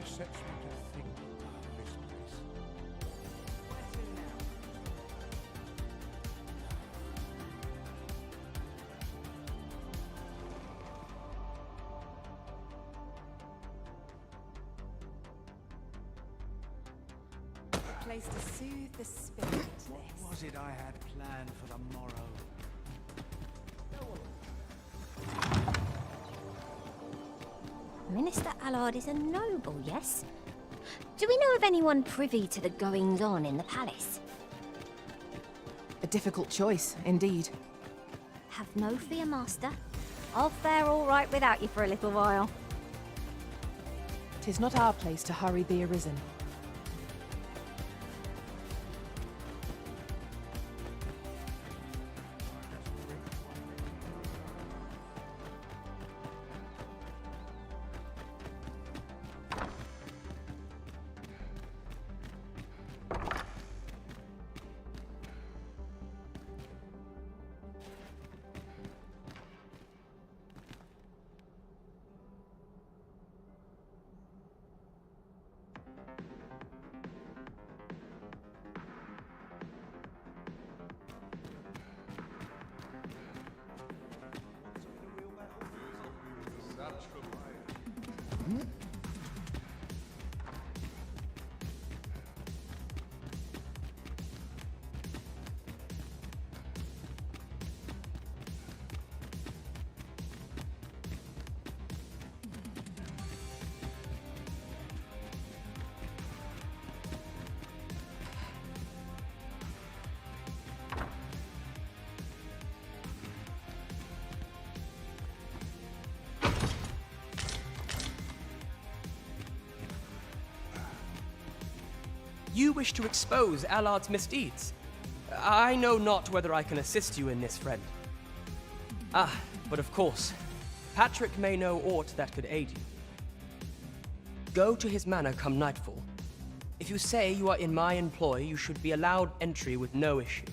always sets me to think about this place. A place to soothe the spirit. What was it I had planned for the morrow? Minister Allard is a noble, yes? Do we know of anyone privy to the goings-on in the palace? A difficult choice, indeed. Have no fear, Master. I'll fare all right without you for a little while. 'Tis not our place to hurry the arisen. You wish to expose Allard's misdeeds. I know not whether I can assist you in this, friend. Ah, but of course, Patrick may know aught that could aid you. Go to his manor come nightfall. If you say you are in my employ, you should be allowed entry with no issue.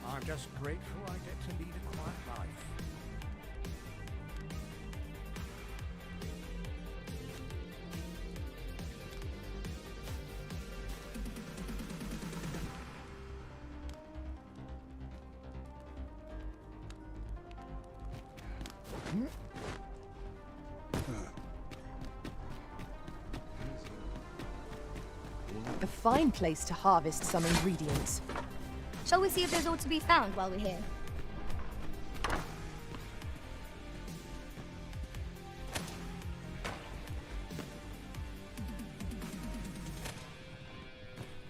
I'm just grateful I get to lead a quiet life. A fine place to harvest some ingredients. Shall we see if there's aught to be found while we're here?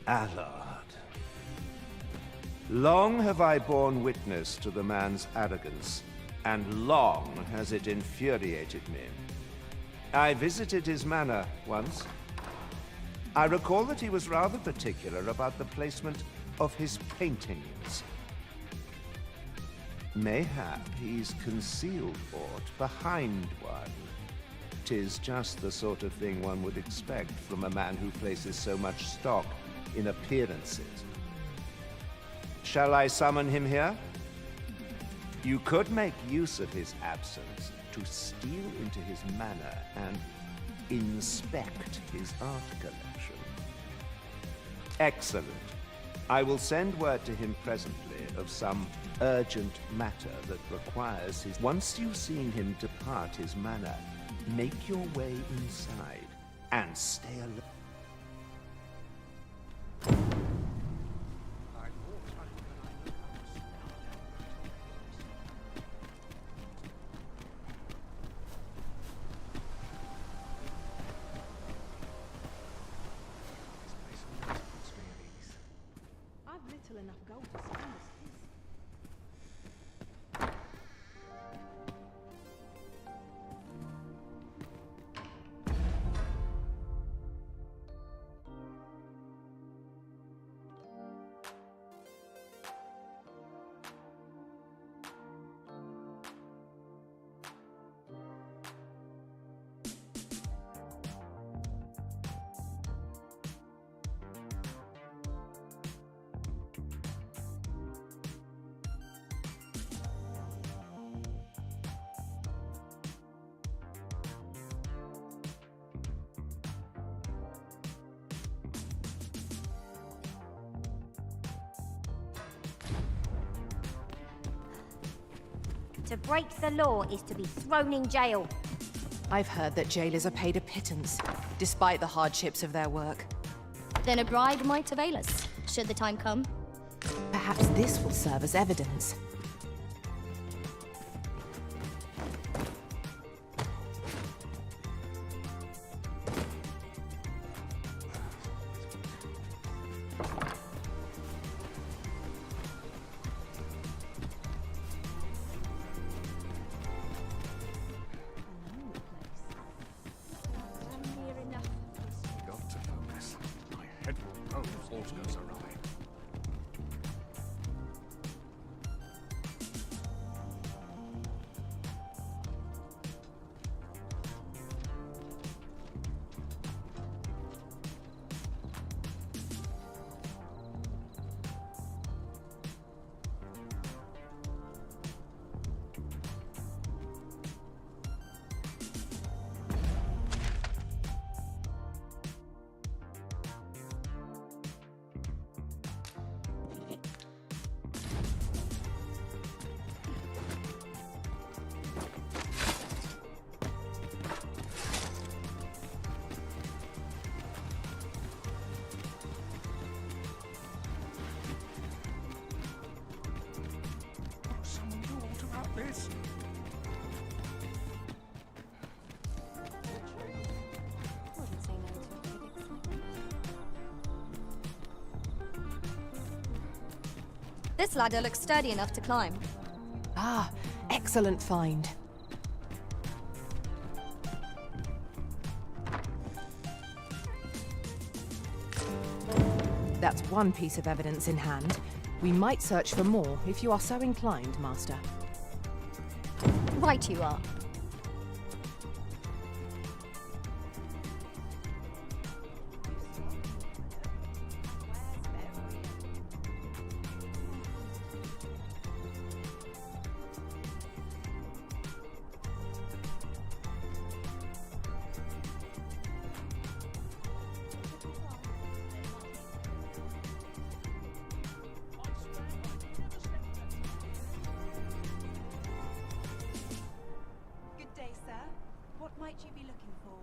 Allard. Long have I borne witness to the man's arrogance, and long has it infuriated me. I visited his manor once. I recall that he was rather particular about the placement of his paintings. Mayhap he's concealed aught behind one. 'Tis just the sort of thing one would expect from a man who places so much stock in appearances. Shall I summon him here? You could make use of his absence to steal into his manor and inspect his art collection. Excellent. I will send word to him presently of some urgent matter that requires his... Once you've seen him depart his manor, make your way inside and stay alone. I've little enough gold to spend as it is. To break the law is to be thrown in jail. I've heard that jailers are paid a pittance, despite the hardships of their work. Then a bribe might avail us, should the time come. Perhaps this will serve as evidence. Got to focus. My head will roll if all goes awry. Someone thought about this. This ladder looks sturdy enough to climb. Ah, excellent find. That's one piece of evidence in hand. We might search for more if you are so inclined, Master. Right you are. Good day, sir. What might you be looking for?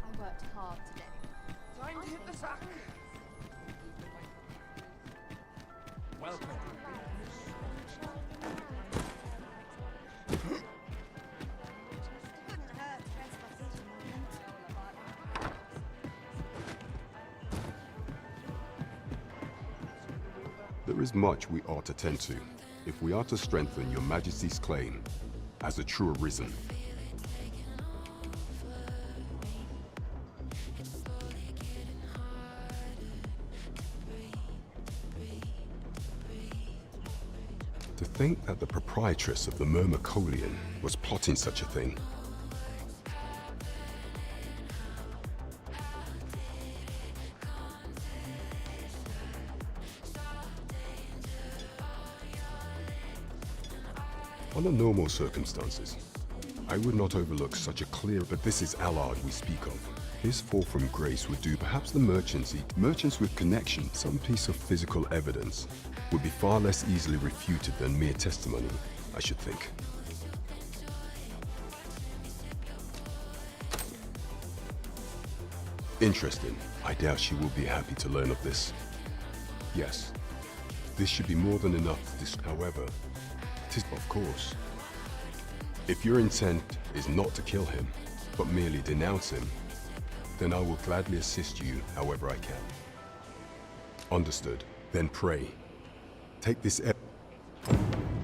I worked hard today. Time to hit the sack. Welcome. There is much we ought to tend to, if we are to strengthen your Majesty's claim as a true Arisen. To think that the proprietress of the Myrmecolian was plotting such a thing. Under normal circumstances, I would not overlook such a clear, but this is Allard we speak of. His fall from grace would do. Perhaps the merchants with connection, some piece of physical evidence, would be far less easily refuted than mere testimony, I should think. Interesting. I doubt she will be happy to learn of this. Yes, this should be more than enough to however, it is of course. If your intent is not to kill him, but merely denounce him, then I will gladly assist you however I can. Understood. Then pray. Take this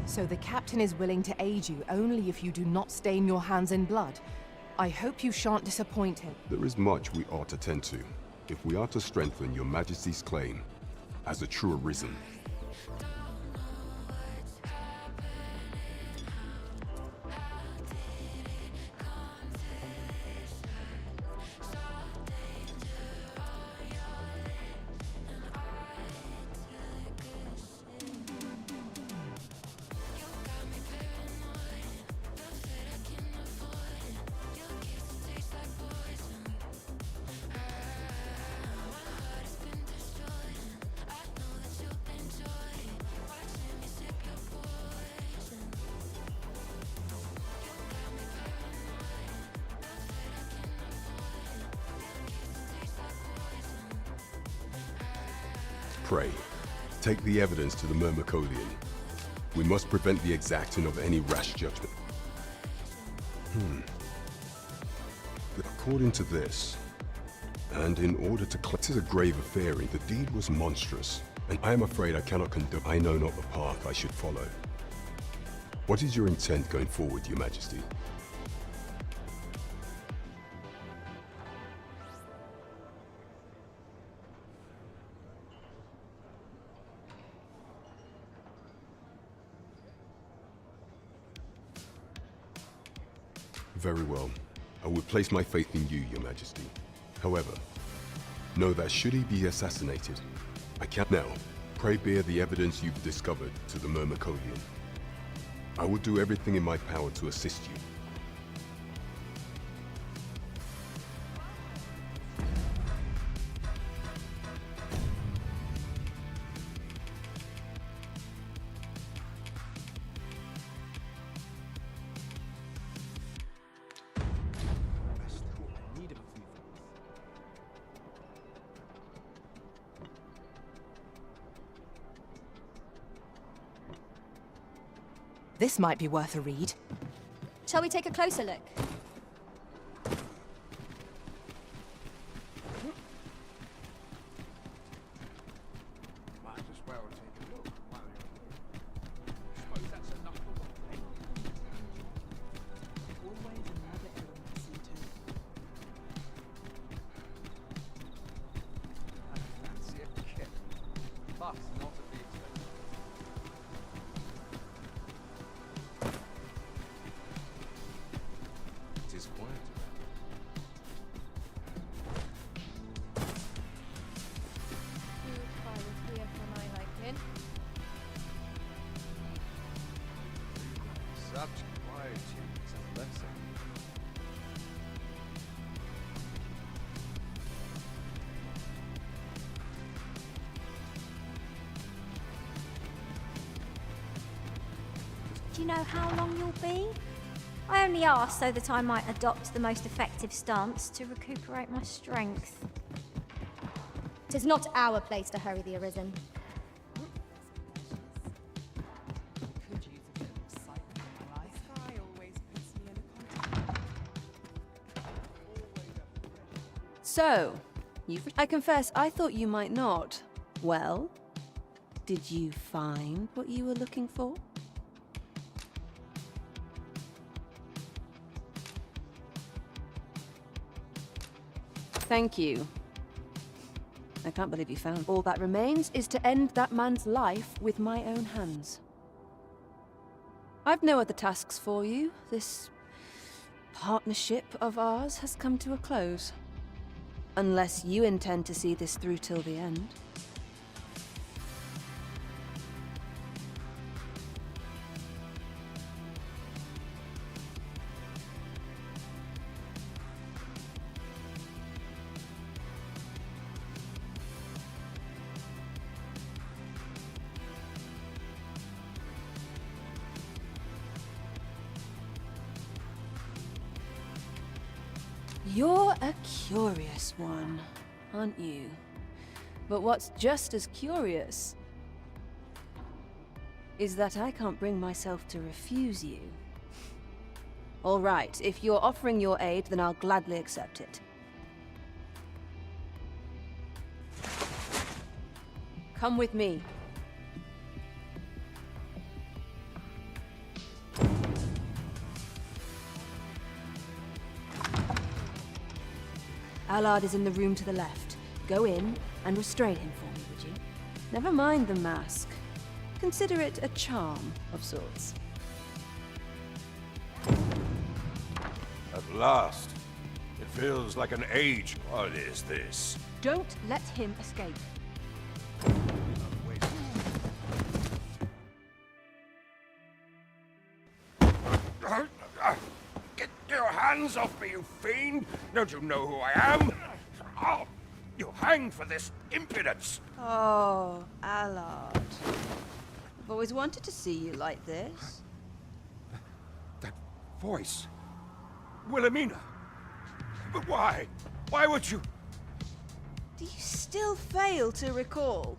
So the captain is willing to aid you only if you do not stain your hands in blood. I hope you shan't disappoint him. There is much we ought to tend to, if we are to strengthen your majesty's claim as a true arisen. Pray. Take the evidence to the Myrmecolian. We must prevent the exacting of any rash judgment. According to this, and in order to it is a grave affair, the deed was monstrous, and I am afraid I cannot condone. I know not the path I should follow. What is your intent going forward, Your Majesty? Very well. I will place my faith in you, Your Majesty. However, know that should he be assassinated, I can't now. Pray bear the evidence you've discovered to the Myrmecolian. I will do everything in my power to assist you. This might be worth a read. Shall we take a closer look? Might as well take a look while you're here. Suppose that's enough for one day. Always another element to see to. I fancy a kip. Plus, not at the expense. It is quiet. Such quietude is a blessing. Do you know how long you'll be? I only ask so that I might adopt the most effective stance to recuperate my strength. It is not our place to hurry the Arisen. Could use a bit of excitement in my life. Sky always puts me in a context. So, I confess, I thought you might not. Well, did you find what you were looking for? Thank you. I can't believe you found. All that remains is to end that man's life with my own hands. I've no other tasks for you. This partnership of ours has come to a close. Unless you intend to see this through till the end. You're a curious one, aren't you? But what's just as curious is that I can't bring myself to refuse you. All right, if you're offering your aid, then I'll gladly accept it. Come with me. Allard is in the room to the left. Go in and restrain him for me, would you? Never mind the mask. Consider it a charm of sorts. At last. It feels like an age. What is this? Don't let him escape. Get your hands off me, you fiend! Don't you know who I am? Oh, you hang for this impudence! Oh, Allard. I've always wanted to see you like this. That voice. Wilhelmina. But why? Why would you? Do you still fail to recall?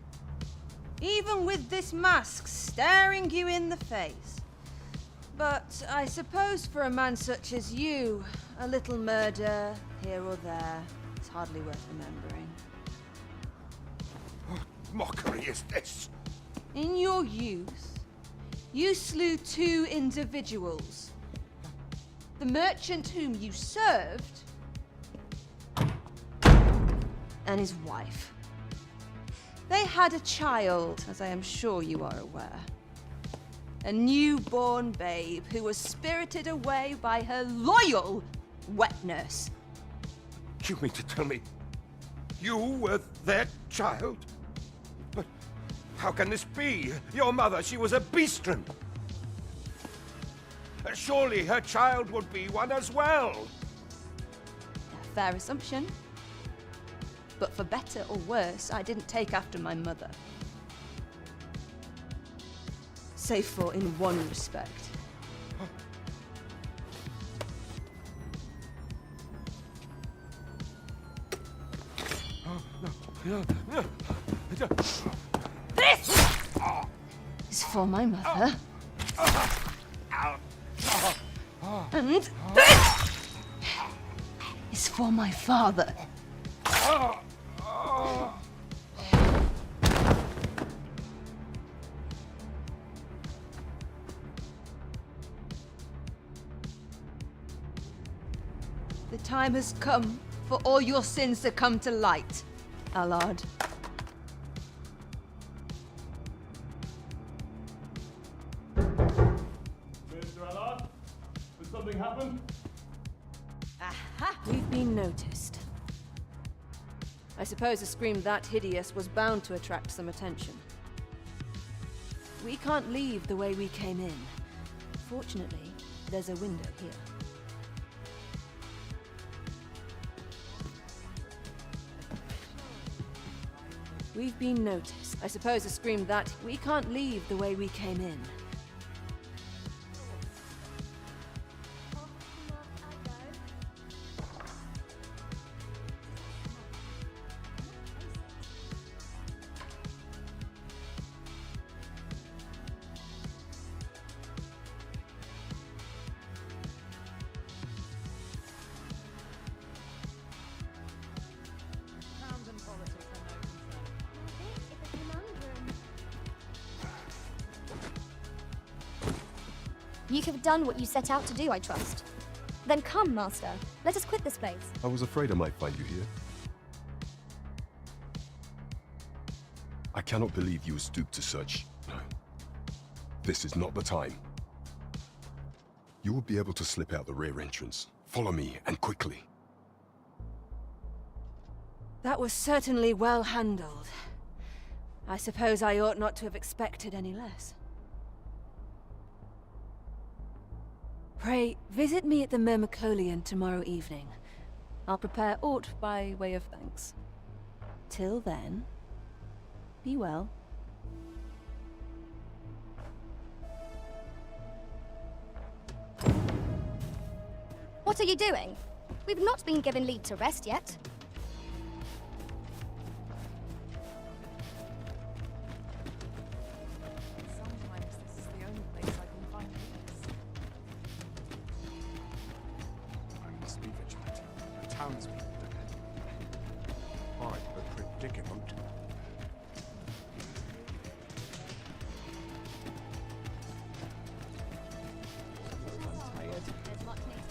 Even with this mask staring you in the face. But I suppose for a man such as you, a little murder here or there is hardly worth remembering. What mockery is this? In your youth, you slew 2 individuals. The merchant whom you served, and his wife. They had a child, as I am sure you are aware. A newborn babe who was spirited away by her loyal wet nurse. You mean to tell me you were their child? But how can this be? Your mother, she was a beastren. Surely her child would be one as well. A fair assumption. But for better or worse, I didn't take after my mother. Save for in one respect. This is for my mother. And this is for my father. The time has come for all your sins to come to light, Allard. Mr. Allard, has something happened? Aha! We've been noticed. I suppose a scream that hideous was bound to attract some attention. We can't leave the way we came in. Fortunately, there's a window here. We've been noticed. I suppose a scream that we can't leave the way we came in. You have done what you set out to do, I trust. Then come, Master. Let us quit this place. I was afraid I might find you here. I cannot believe you would stoop to such. No. This is not the time. You will be able to slip out the rear entrance. Follow me, and quickly. That was certainly well handled. I suppose I ought not to have expected any less. Pray, visit me at the Myrmicolion tomorrow evening. I'll prepare aught by way of thanks. Till then, be well. What are you doing? We've not been given leave to rest yet. Sometimes this is the only place I can find peace. I must be vigilant. The townspeople depend on me. I'm a predicament.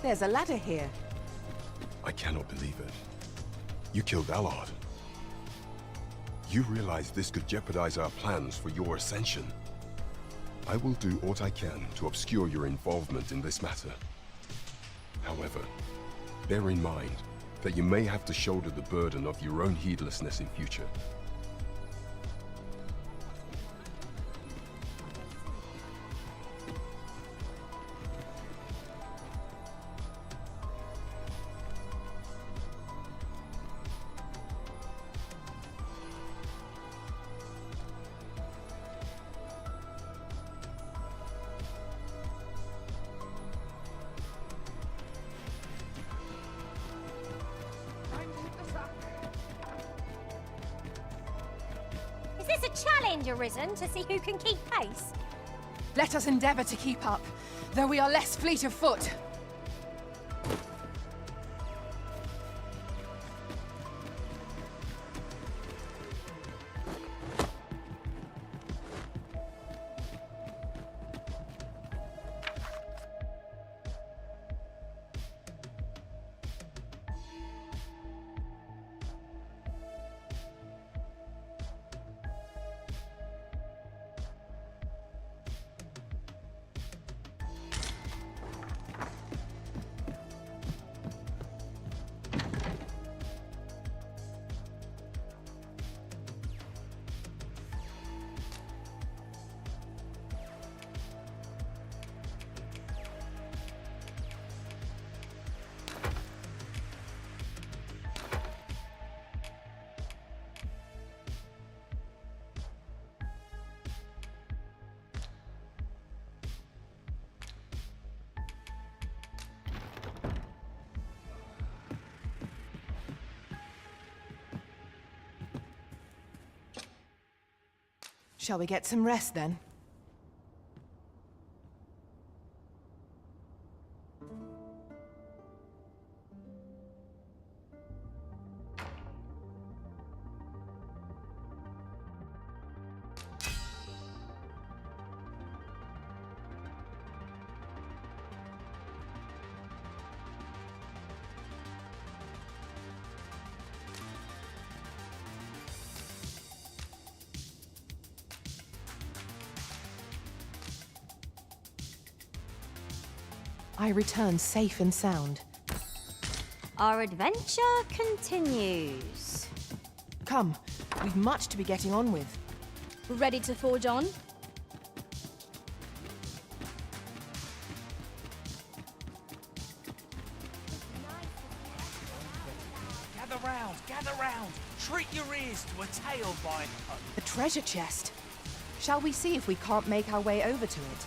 There's a ladder here. I cannot believe it. You killed Allard. You realize this could jeopardize our plans for your ascension. I will do what I can to obscure your involvement in this matter. However, bear in mind that you may have to shoulder the burden of your own heedlessness in future. Is this a challenge arisen to see who can keep pace? Let us endeavor to keep up, though we are less fleet of foot. Shall we get some rest then? I return safe and sound. Our adventure continues. Come, we've much to be getting on with. Ready to forge on? Gather round! Treat your ears to a tale by... The treasure chest. Shall we see if we can't make our way over to it?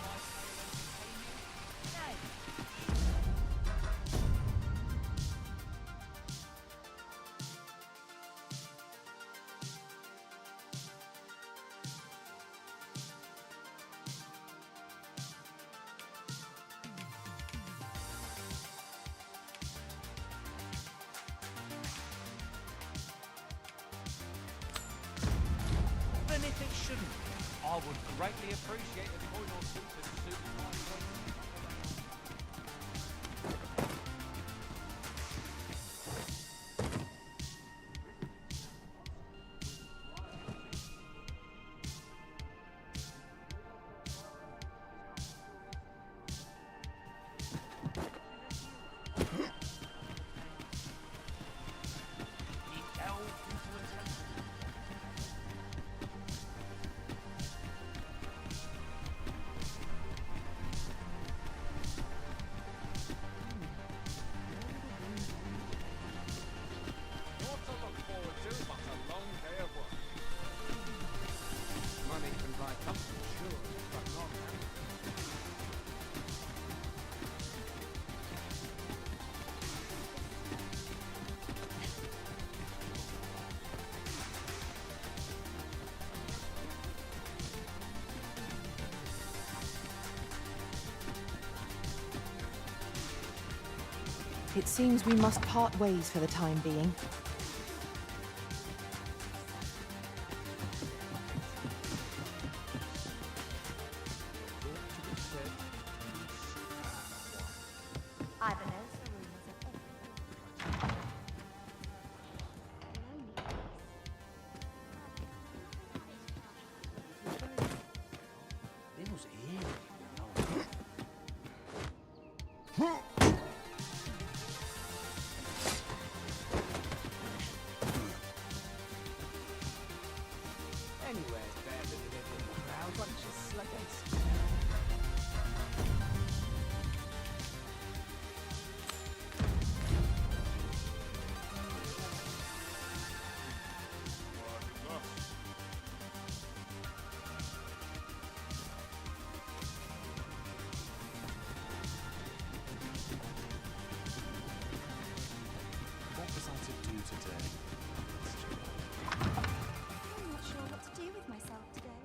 Even if it shouldn't, I would greatly appreciate a coin or two to suit my way. It seems we must part ways for the time being. What was I to do today? I'm not sure what to do with myself today.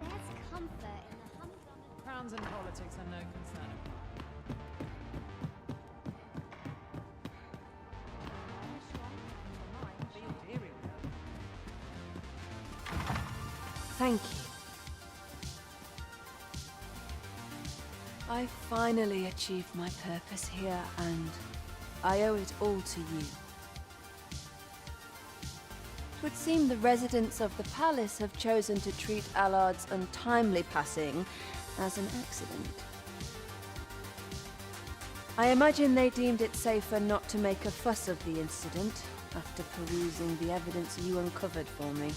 There's comfort in the humdrum. Crowns and politics are no concern of mine. Thank you. I finally achieved my purpose here, and I owe it all to you. It would seem the residents of the palace have chosen to treat Allard's untimely passing as an accident. I imagine they deemed it safer not to make a fuss of the incident after perusing the evidence you uncovered for me.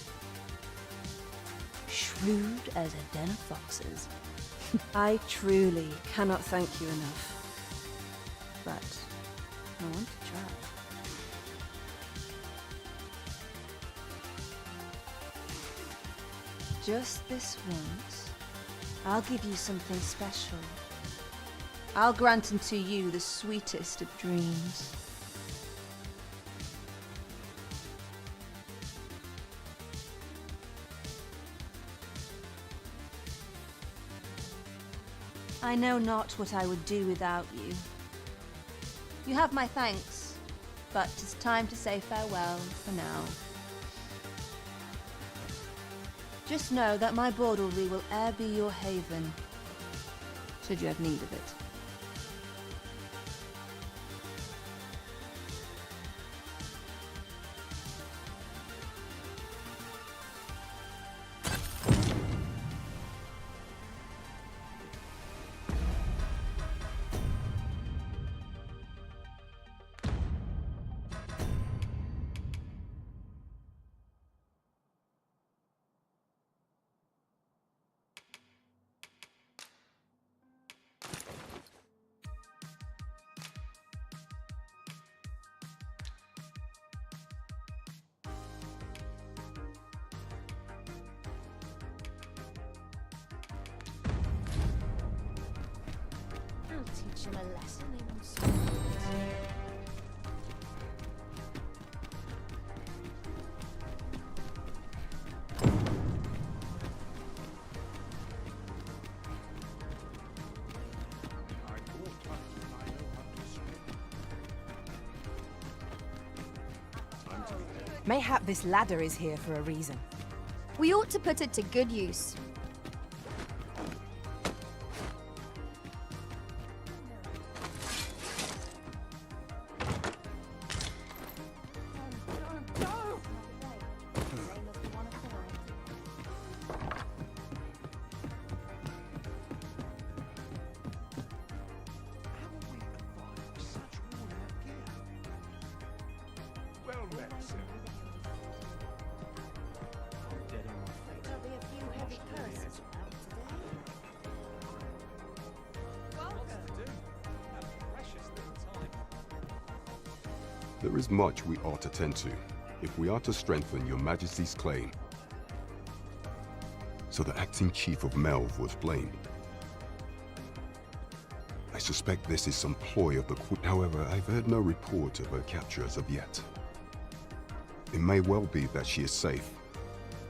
Shrewd as a den of foxes. I truly cannot thank you enough, but I want to try. Just this once, I'll give you something special. I'll grant unto you the sweetest of dreams. I know not what I would do without you. You have my thanks, but 'tis time to say farewell for now. Just know that my Bordelry will e'er be your haven, should you have need of it. I'll teach him a lesson he wants to learn. Mayhap this ladder is here for a reason. We ought to put it to good use. Well met, sir. There'll be a few heavy curses out today. There is much we ought to tend to, if we are to strengthen your Majesty's claim. So the acting chief of Melve was blamed. I suspect this is some ploy of the Queen. However, I've heard no report of her capture as of yet. It may well be that she is safe.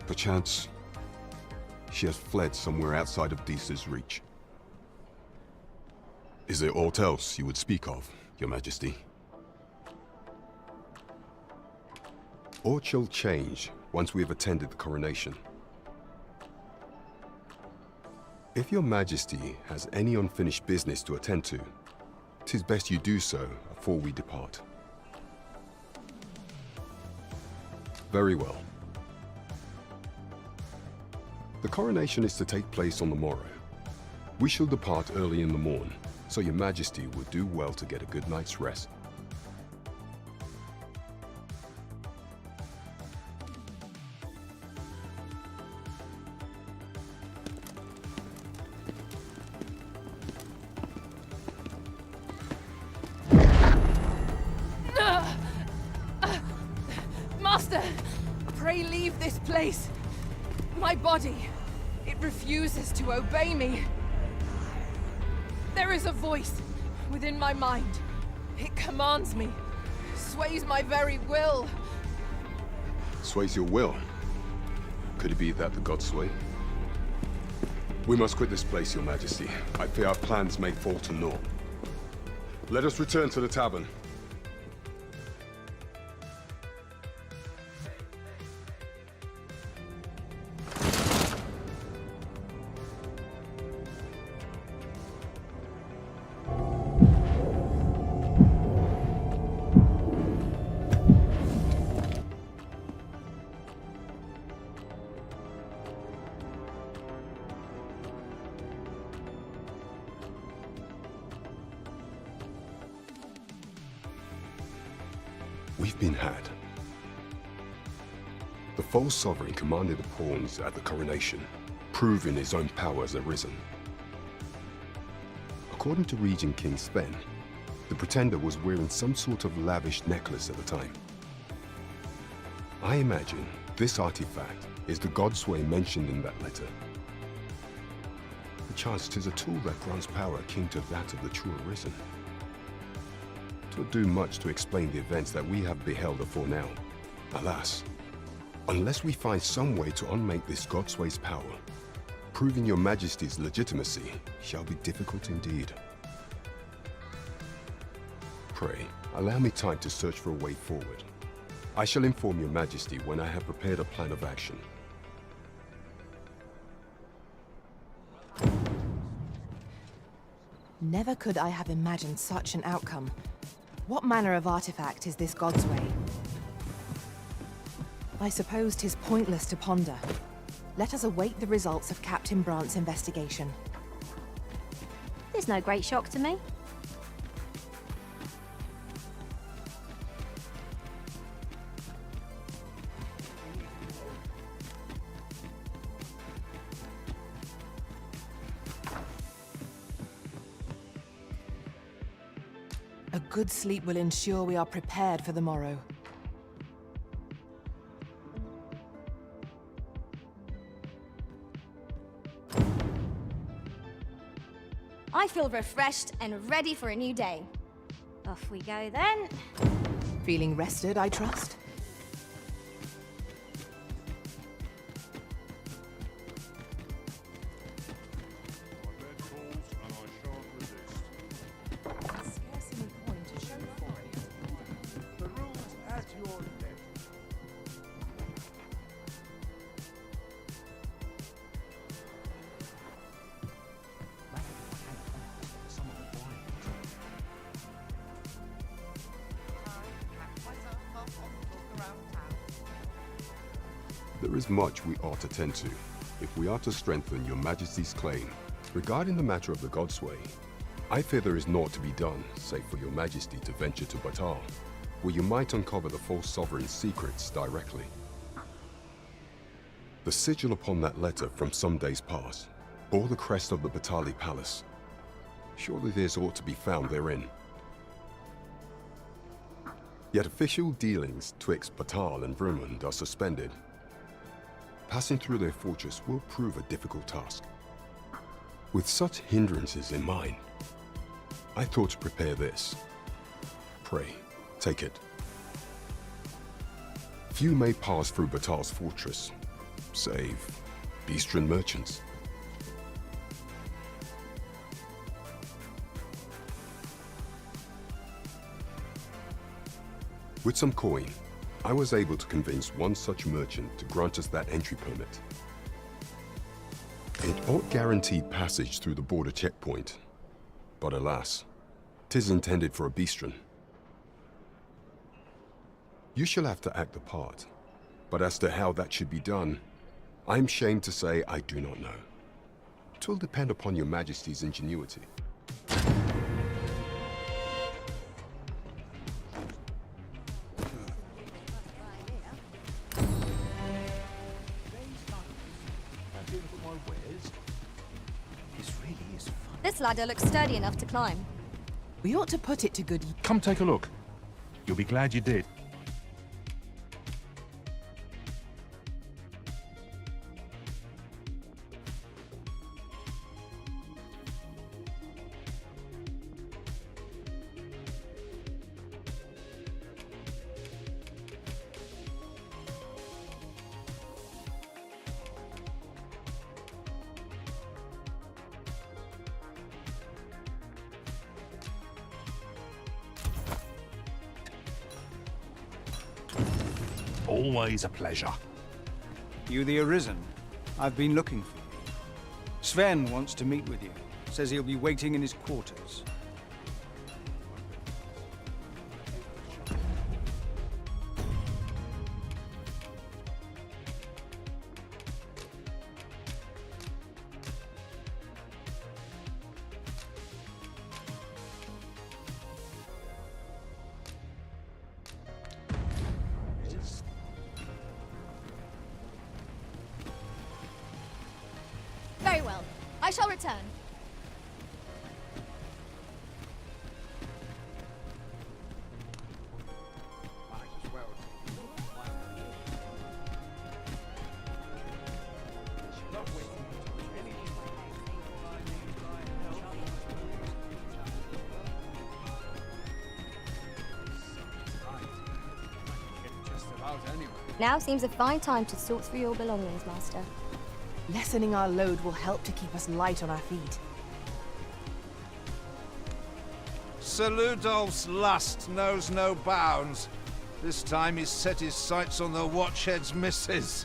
Perchance, she has fled somewhere outside of Deesa's reach. Is there aught else you would speak of, Your Majesty? Aught shall change once we have attended the coronation. If Your Majesty has any unfinished business to attend to, 'tis best you do so before we depart. Very well. The coronation is to take place on the morrow. We shall depart early in the morn, so Your Majesty would do well to get a good night's rest. Master! Pray leave this place. My body, it refuses to obey me. There is a voice within my mind. It commands me, sways my very will. Sways your will? Could it be that the gods sway? We must quit this place, Your Majesty. I fear our plans may fall to naught. Let us return to the tavern. We've been had. The false sovereign commanded the pawns at the coronation, proving his own power has arisen. According to Regent King Sven, the pretender was wearing some sort of lavish necklace at the time. I imagine this artifact is the Godsway mentioned in that letter. Perchance 'tis a tool that grants power akin to that of the true arisen. 'Twould do much to explain the events that we have beheld afore now. Alas, unless we find some way to unmake this Godsway's power, proving Your Majesty's legitimacy shall be difficult indeed. Pray, allow me time to search for a way forward. I shall inform Your Majesty when I have prepared a plan of action. Never could I have imagined such an outcome. What manner of artifact is this Godsway? I suppose 'tis pointless to ponder. Let us await the results of Captain Brant's investigation. There's no great shock to me. A good sleep will ensure we are prepared for the morrow. I feel refreshed and ready for a new day. Off we go then. Feeling rested, I trust? There is much we ought to tend to, if we are to strengthen Your Majesty's claim. Regarding the matter of the Godsway, I fear there is naught to be done, save for Your Majesty to venture to Batal, where you might uncover the false sovereign's secrets directly. The sigil upon that letter from some days past bore the crest of the Batali Palace. Surely there's aught to be found therein. Yet official dealings twixt Batal and Vermund are suspended. Passing through their fortress will prove a difficult task. With such hindrances in mind, I thought to prepare this. Pray, take it. Few may pass through Batal's fortress, save Beastren merchants. With some coin, I was able to convince one such merchant to grant us that entry permit. It ought guaranteed passage through the border checkpoint. But alas, 'tis intended for a bistron. You shall have to act the part, but as to how that should be done, I'm shamed to say I do not know. 'Twill depend upon your Majesty's ingenuity. This ladder looks sturdy enough to climb. We ought to put it to good Come take a look. You'll be glad you did. Always a pleasure. You the Arisen? I've been looking for you. Sven wants to meet with you. Says he'll be waiting in his quarters. Very well. I shall return. Might as well take a look. Not waiting for any. Just about anywhere. Now seems a fine time to sort through your belongings, Master. Lessening our load will help to keep us light on our feet. Sir Ludolf's lust knows no bounds. This time he's set his sights on the Watchhead's missus.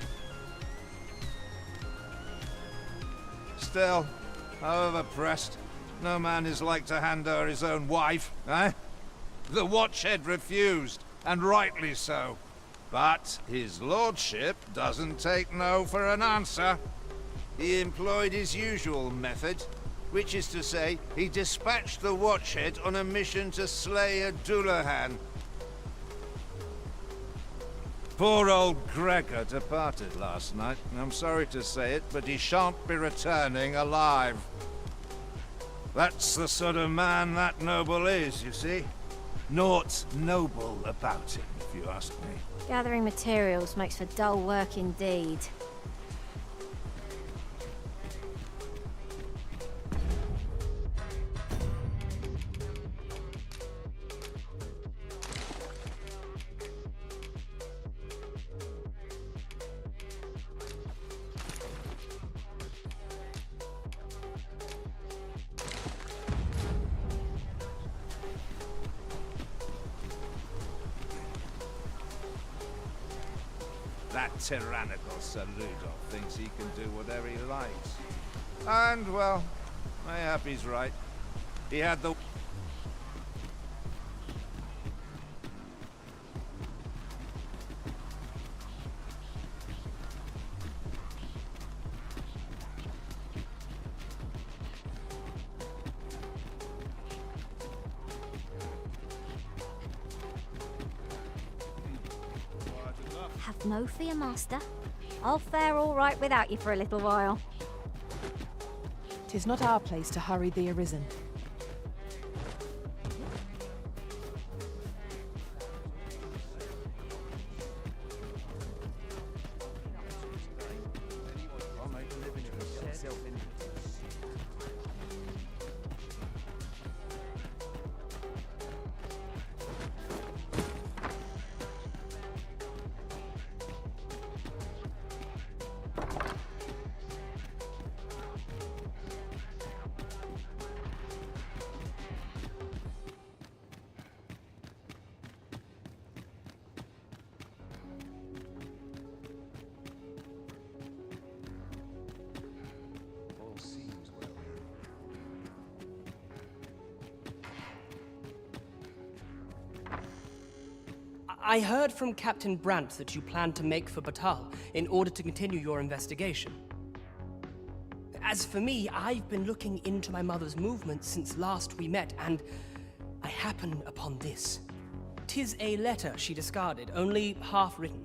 Still, however pressed, no man is like to hand her his own wife, eh? The Watchhead refused, and rightly so. But his lordship doesn't take no for an answer. He employed his usual method, which is to say, he dispatched the Watchhead on a mission to slay a Dullahan. Poor old Gregor departed last night. I'm sorry to say it, but he shan't be returning alive. That's the sort of man that noble is, you see. Naught noble about him, if you ask me. Gathering materials makes for dull work indeed. That tyrannical Sir Ludolf thinks he can do whatever he likes. And, well, mayhap he's right. He had the... Have no fear, Master. I'll fare all right without you for a little while. 'Tis not our place to hurry the Arisen. I heard from Captain Brandt that you plan to make for Batal in order to continue your investigation. As for me, I've been looking into my mother's movements since last we met, and I happen upon this. 'Tis a letter she discarded, only half written.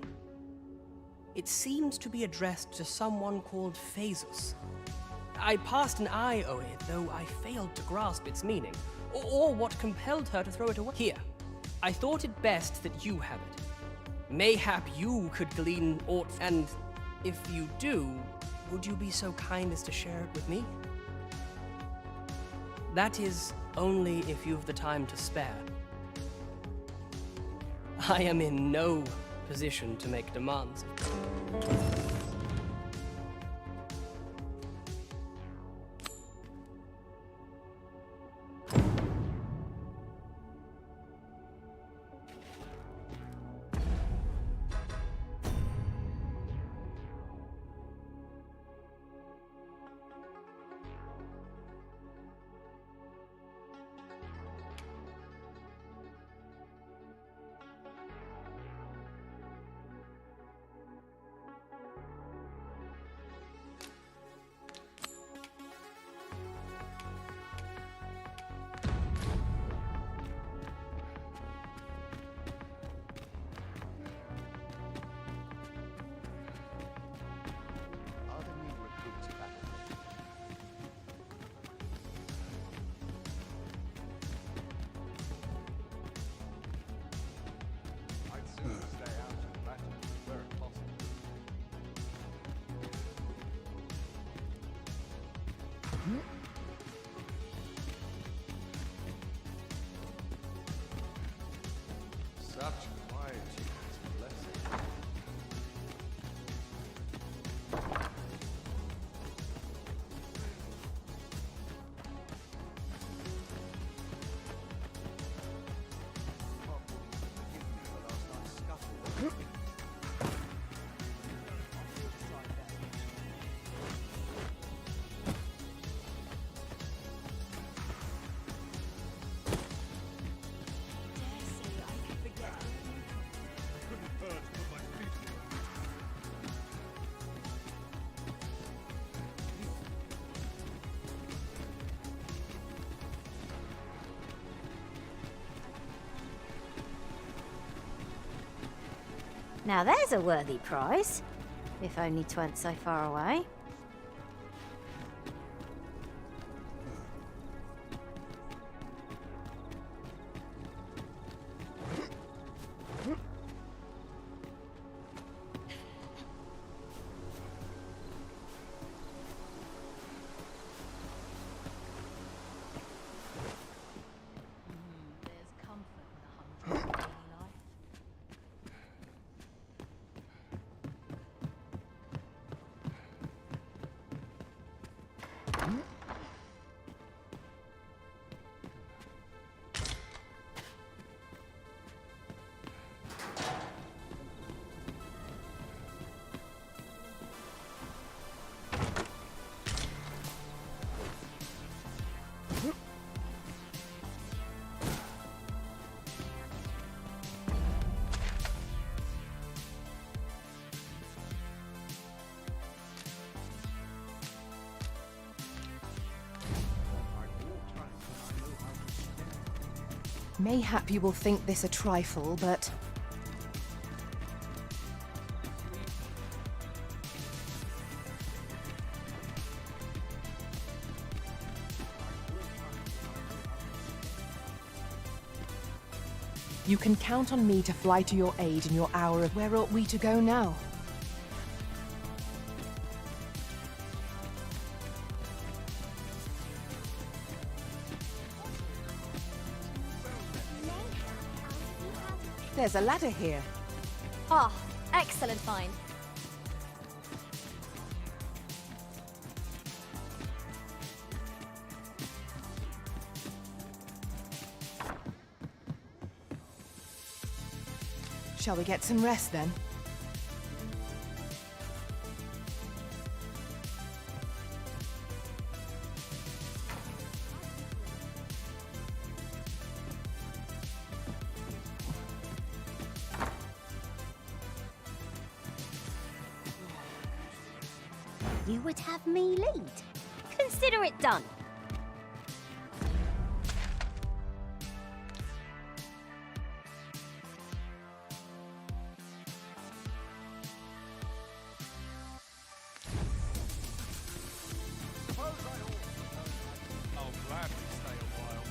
It seems to be addressed to someone called Phaesus. I passed an eye o'er it, though I failed to grasp its meaning, or what compelled her to throw it away. Here, I thought it best that you have it. Mayhap you could glean aught, and if you do, would you be so kind as to share it with me? That is, only if you've the time to spare. I am in no position to make demands. Such piety is a blessing. Now there's a worthy prize, if only 'twant so far away. Mayhap you will think this a trifle, but... You can count on me to fly to your aid in your hour of... Where ought we to go now? There's a ladder here. Ah, excellent find. Shall we get some rest then? You would have me lead. Consider it done. I'll gladly stay a while.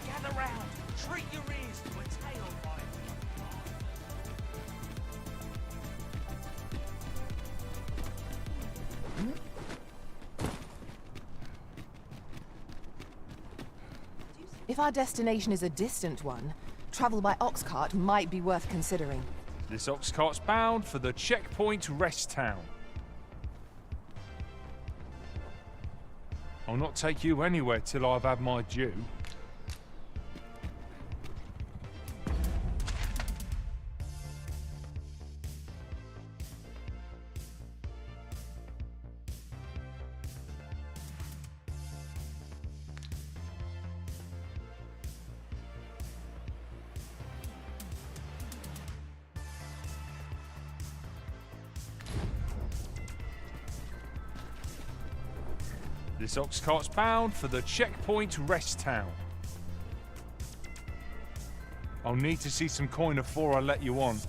Gather round. Treat your ears to a tail bite. If our destination is a distant one, travel by ox cart might be worth considering. This ox cart's bound for the checkpoint rest town. I'll not take you anywhere till I've had my due. This ox cart's bound for the checkpoint rest town. I'll need to see some coin before I let you on.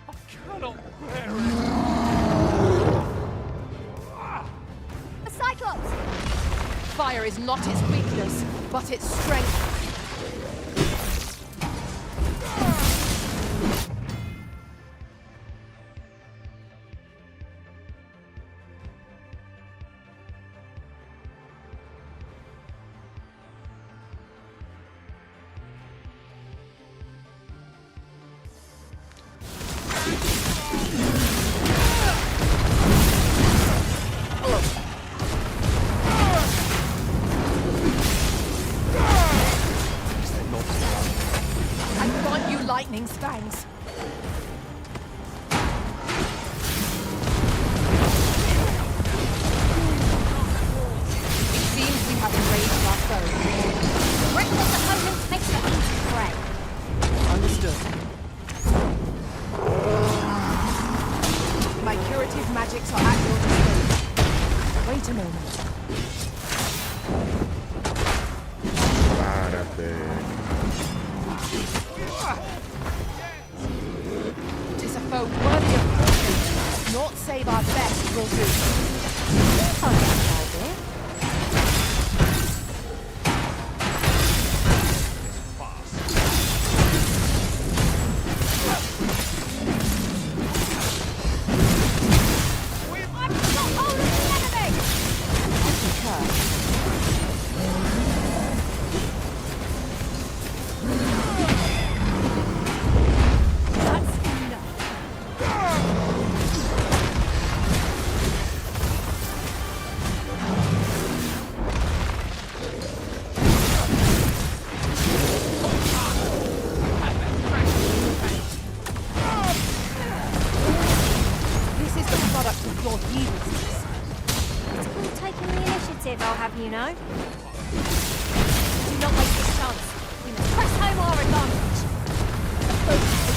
I cannot bear it. Cyclops! Fire is not its weakness, but its strength. Lightning fangs. It seems we have enraged our foe. Reckless opponents makes for easy prey. Understood. My curative magics are at your disposal. Wait a moment. Tis a foe worthy of caution. Naught save our best will do. I'll get an idea. I'll have you know. Do not waste this chance. We must press home our advantage.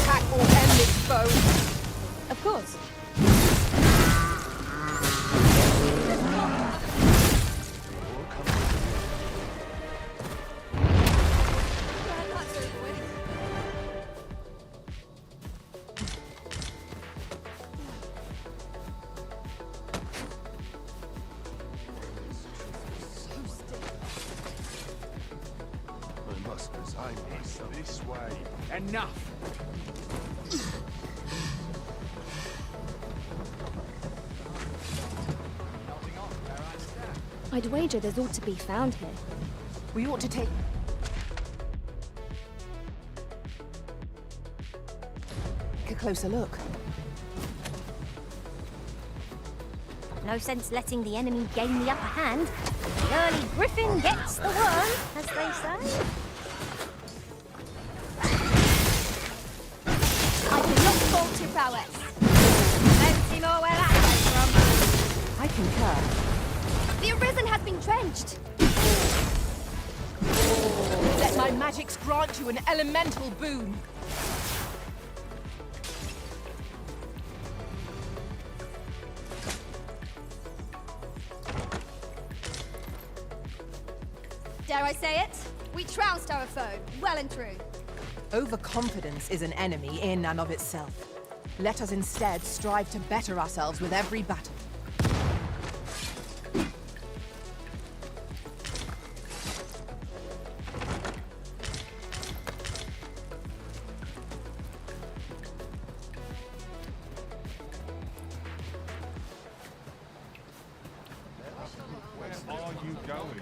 Attack or end this foe. Of course. This way. Enough! I'd wager there's ought to be found here. We ought to take a closer look. No sense letting the enemy gain the upper hand. The early griffin gets the worm, as they say. I cannot fault your prowess. Fancy more where that came from. I concur. The Arisen has been drenched. Let my magics grant you an elemental boon. Dare I say it? We trounced our foe, well and true. Overconfidence is an enemy in and of itself. Let us instead strive to better ourselves with every battle. Where are you going?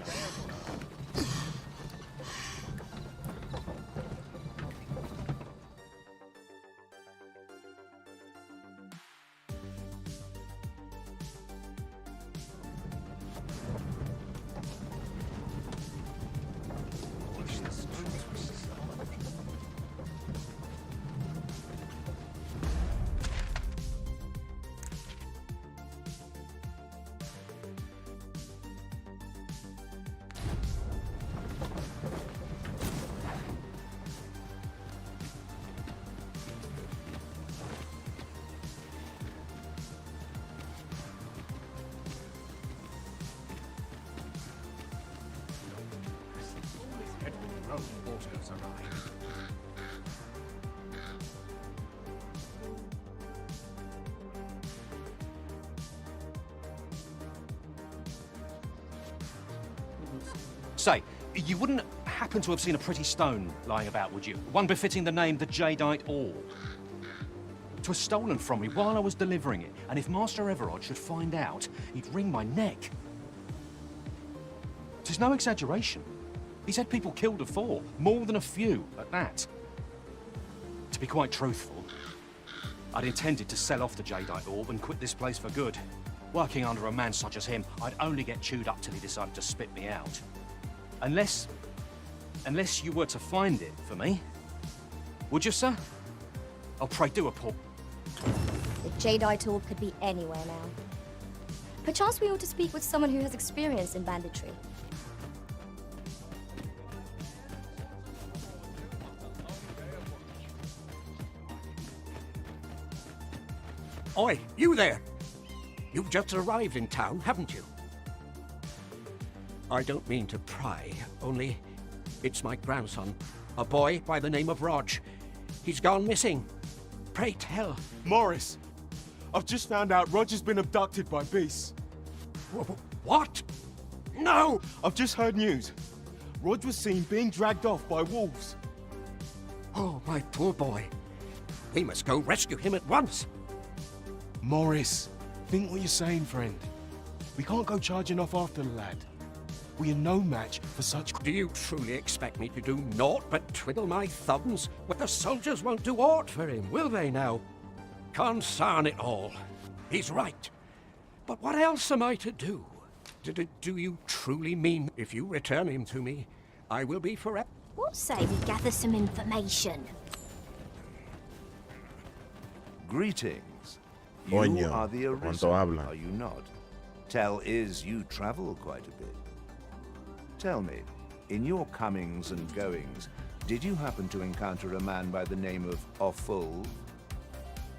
Orders arrive. Say, you wouldn't happen to have seen a pretty stone lying about, would you? One befitting the name the Jadeite Orb. 'Twas stolen from me while I was delivering it, and if Master Everard should find out, he'd wring my neck. 'Tis no exaggeration. He's had people killed afore, more than a few at that. To be quite truthful, I'd intended to sell off the Jadeite Orb and quit this place for good. Working under a man such as him, I'd only get chewed up till he decided to spit me out. Unless you were to find it for me. Would you, sir? Oh, pray do report. The Jadeite Orb could be anywhere now. Perchance we ought to speak with someone who has experience in banditry. Oi, you there! You've just arrived in town, haven't you? I don't mean to pry, only it's my grandson, a boy by the name of Rog. He's gone missing. Pray tell. Morris, I've just found out Roger's been abducted by beasts. What? No! I've just heard news. Rog was seen being dragged off by wolves. Oh, my poor boy. We must go rescue him at once. Morris, think what you're saying, friend. We can't go charging off after the lad. We are no match for such... Do you truly expect me to do naught but twiddle my thumbs? But the soldiers won't do aught for him, will they now? Consarn it all. He's right. But what else am I to do? Do you truly mean if you return him to me, I will be forever? What say we gather some information? Greetings. You Coño, are the ¿cuánto Arisen, hablan? are you not? Tell is you travel quite a bit. Tell me, in your comings and goings, did you happen to encounter a man by the name of Offul?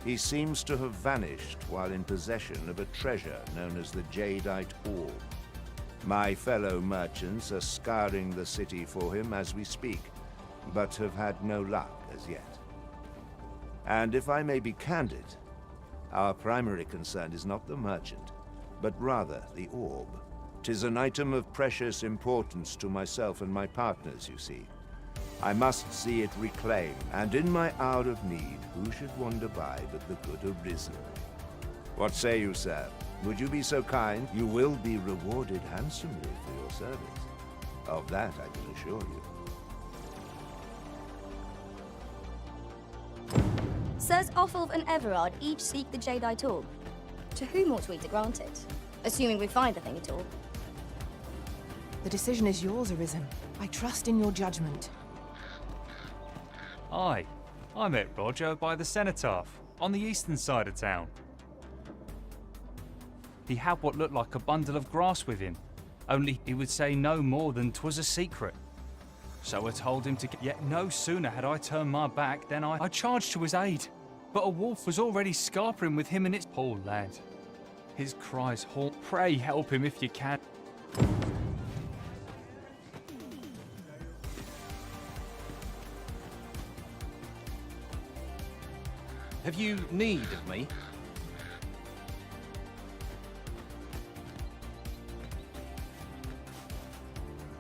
He seems to have vanished while in possession of a treasure known as the Jadeite Orb. My fellow merchants are scouring the city for him as we speak, but have had no luck as yet. And if I may be candid, our primary concern is not the merchant, but rather the orb. 'Tis an item of precious importance to myself and my partners, you see. I must see it reclaimed, and in my hour of need, who should wander by but the good Arisen? What say you, sir? Would you be so kind? You will be rewarded handsomely for your service. Of that I can assure you. Sirs Offulf and Everard each seek the Jadeite orb. To whom ought we to grant it? Assuming we find the thing at all. The decision is yours, Arisen. I trust in your judgment. Aye, I met Roger by the Cenotaph, on the eastern side of town. He had what looked like a bundle of grass with him, only he would say no more than 'twas a secret. So I told him to get, yet no sooner had I turned my back than I charged to his aid. But a wolf was already scarpering with him and its poor lad. His cries haunt, pray help him if you can. Have you need of me?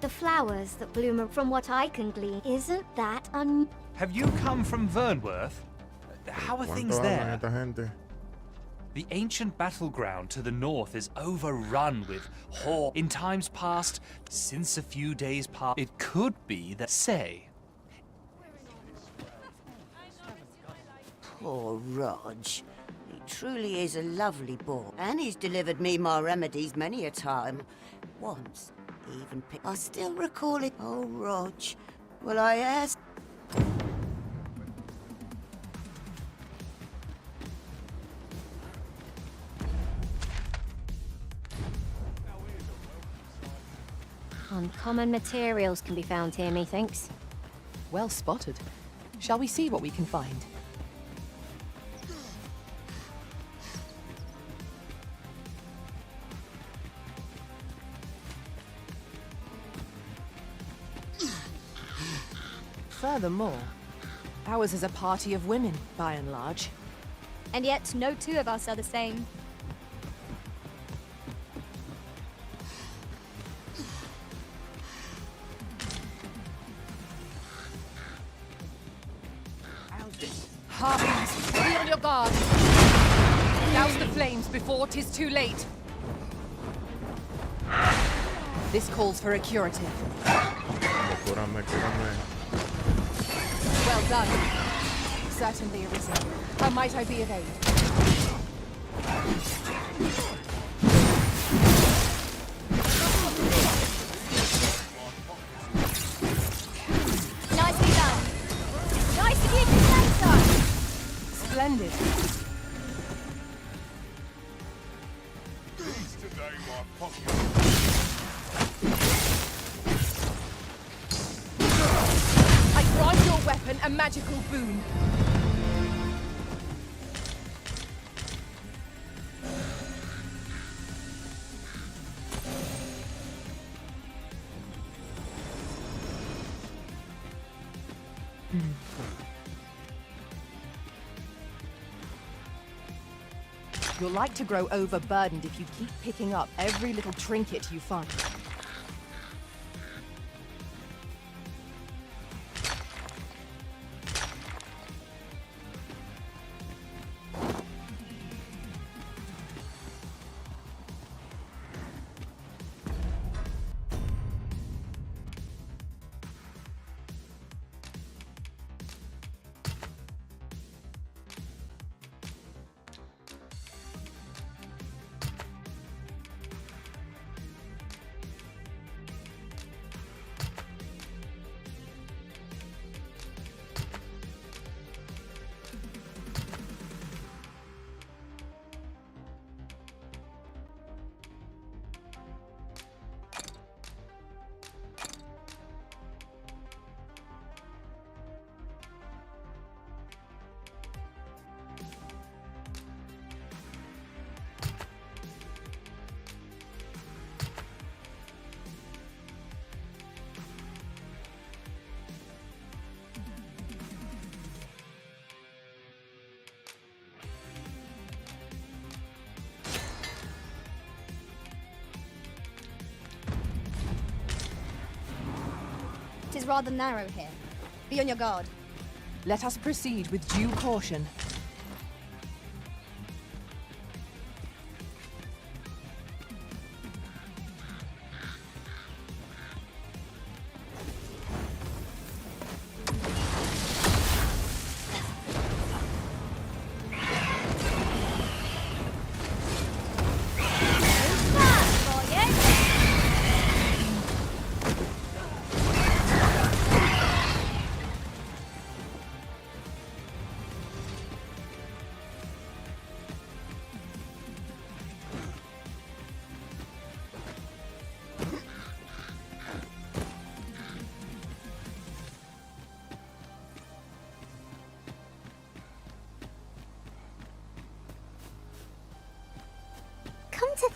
The flowers that bloom, from what I can glean, isn't that Have you come from Vernworth? How are things there? The ancient battleground to the north is overrun with horror. In times past, since a few days past, it could be that, say... Poor Rog. He truly is a lovely boy, and he's delivered me my remedies many a time. Once, he even picked... I still recall it. Oh, Rog. Well, I asked... uncommon materials can be found here, methinks. Well spotted. Shall we see what we can find? Furthermore, ours is a party of women, by and large. And yet, no two of us are the same. Harpies, be on your guard! Douse the flames before 'tis too late! This calls for a curative. Well done. Certainly arisen. How might I be of aid? Nicely done. Nice to give you later. Splendid. I grant your weapon a magical boon. You'll like to grow overburdened if you keep picking up every little trinket you find. It is rather narrow here. Be on your guard. Let us proceed with due caution.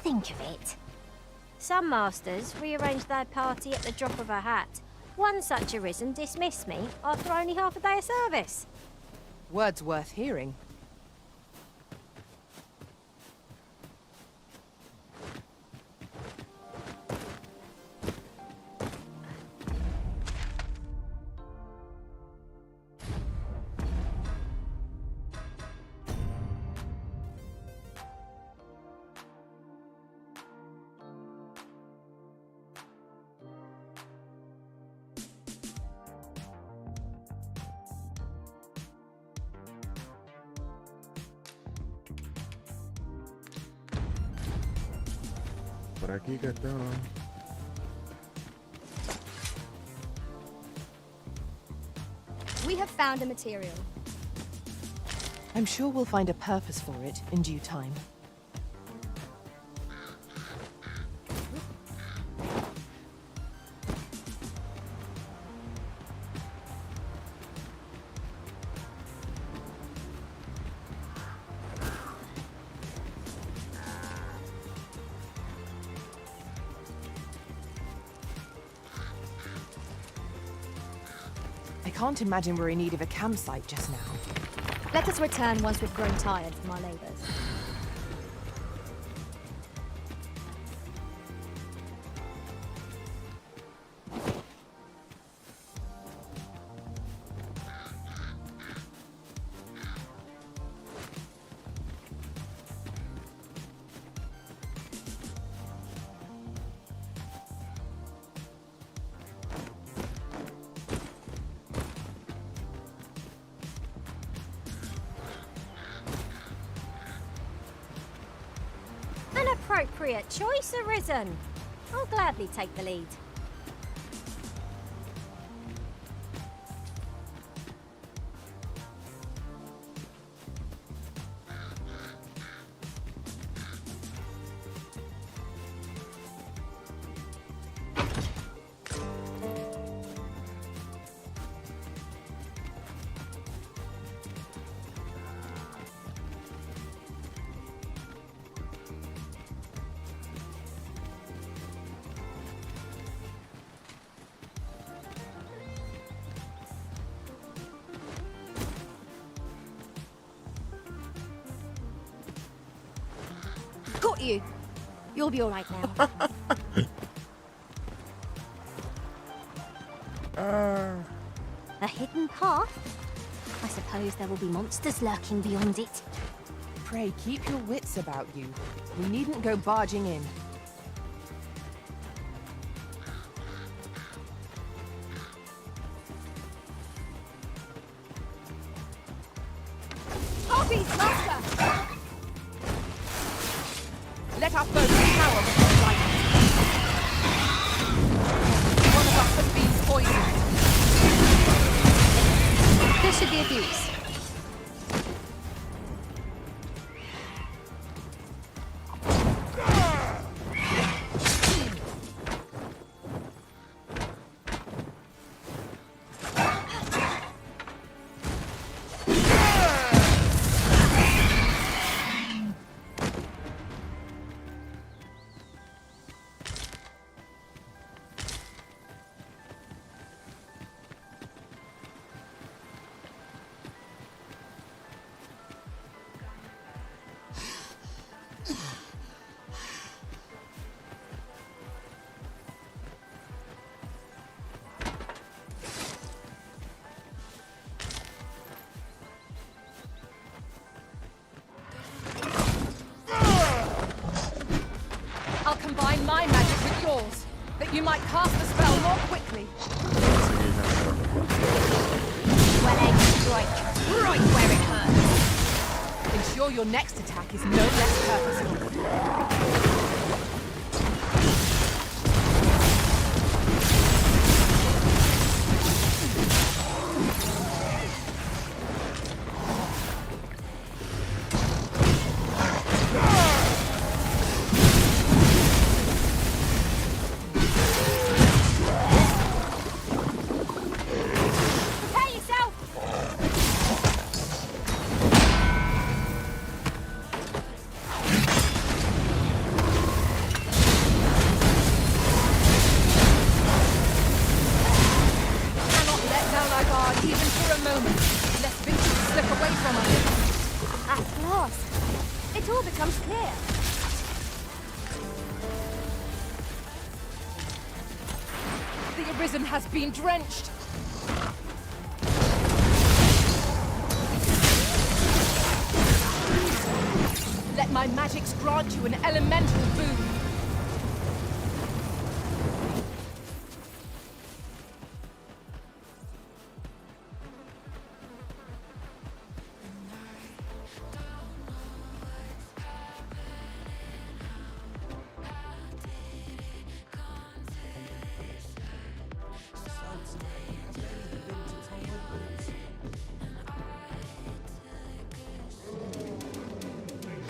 Think of it. Some masters rearrange their party at the drop of a hat. One such arisen dismissed me after only half a day of service. Words worth hearing. Por aquí que está. We have found a material. I'm sure we'll find a purpose for it in due time. I can't imagine we're in need of a campsite just now. Let us return once we've grown tired from our labours. An appropriate choice arisen. I'll gladly take the lead. Got you. You'll be all right now. A hidden path? I suppose there will be monsters lurking beyond it. Pray, keep your wits about you. We needn't go barging in. Harpies, master! Let our foes cower before lightning. One of us has been poisoned. This should be of use. I'll combine my magic with yours, that you might cast the spell more quickly. Well aimed strike, right where it hurts. Ensure your next attack is no less purposeful. Prepare yourself! Arisen has been drenched. Let my magics grant you an elemental boon.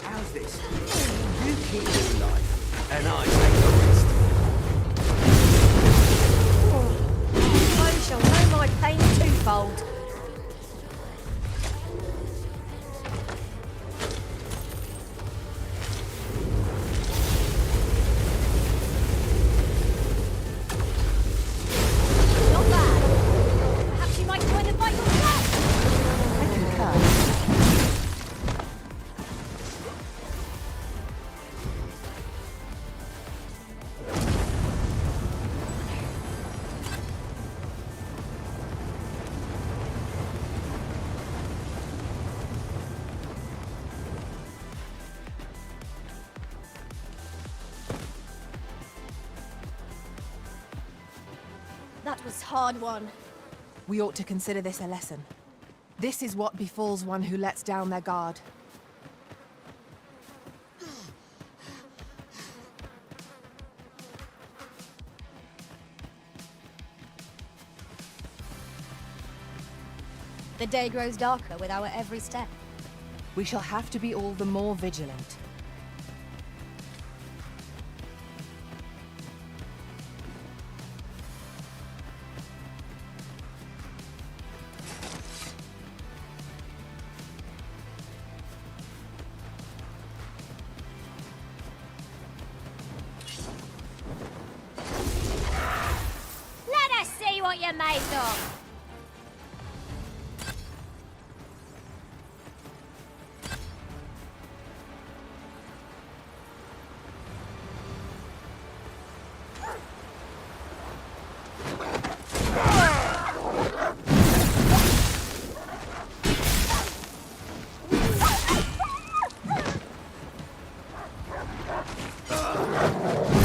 How's this? You keep your life, and I take the rest. I shall know my pain twofold. Not bad. Perhaps you might join the fight yourself. I concur. That was hard won. We ought to consider this a lesson. This is what befalls one who lets down their guard. The day grows darker with our every step. We shall have to be all the more vigilant. Let us see what you're made of.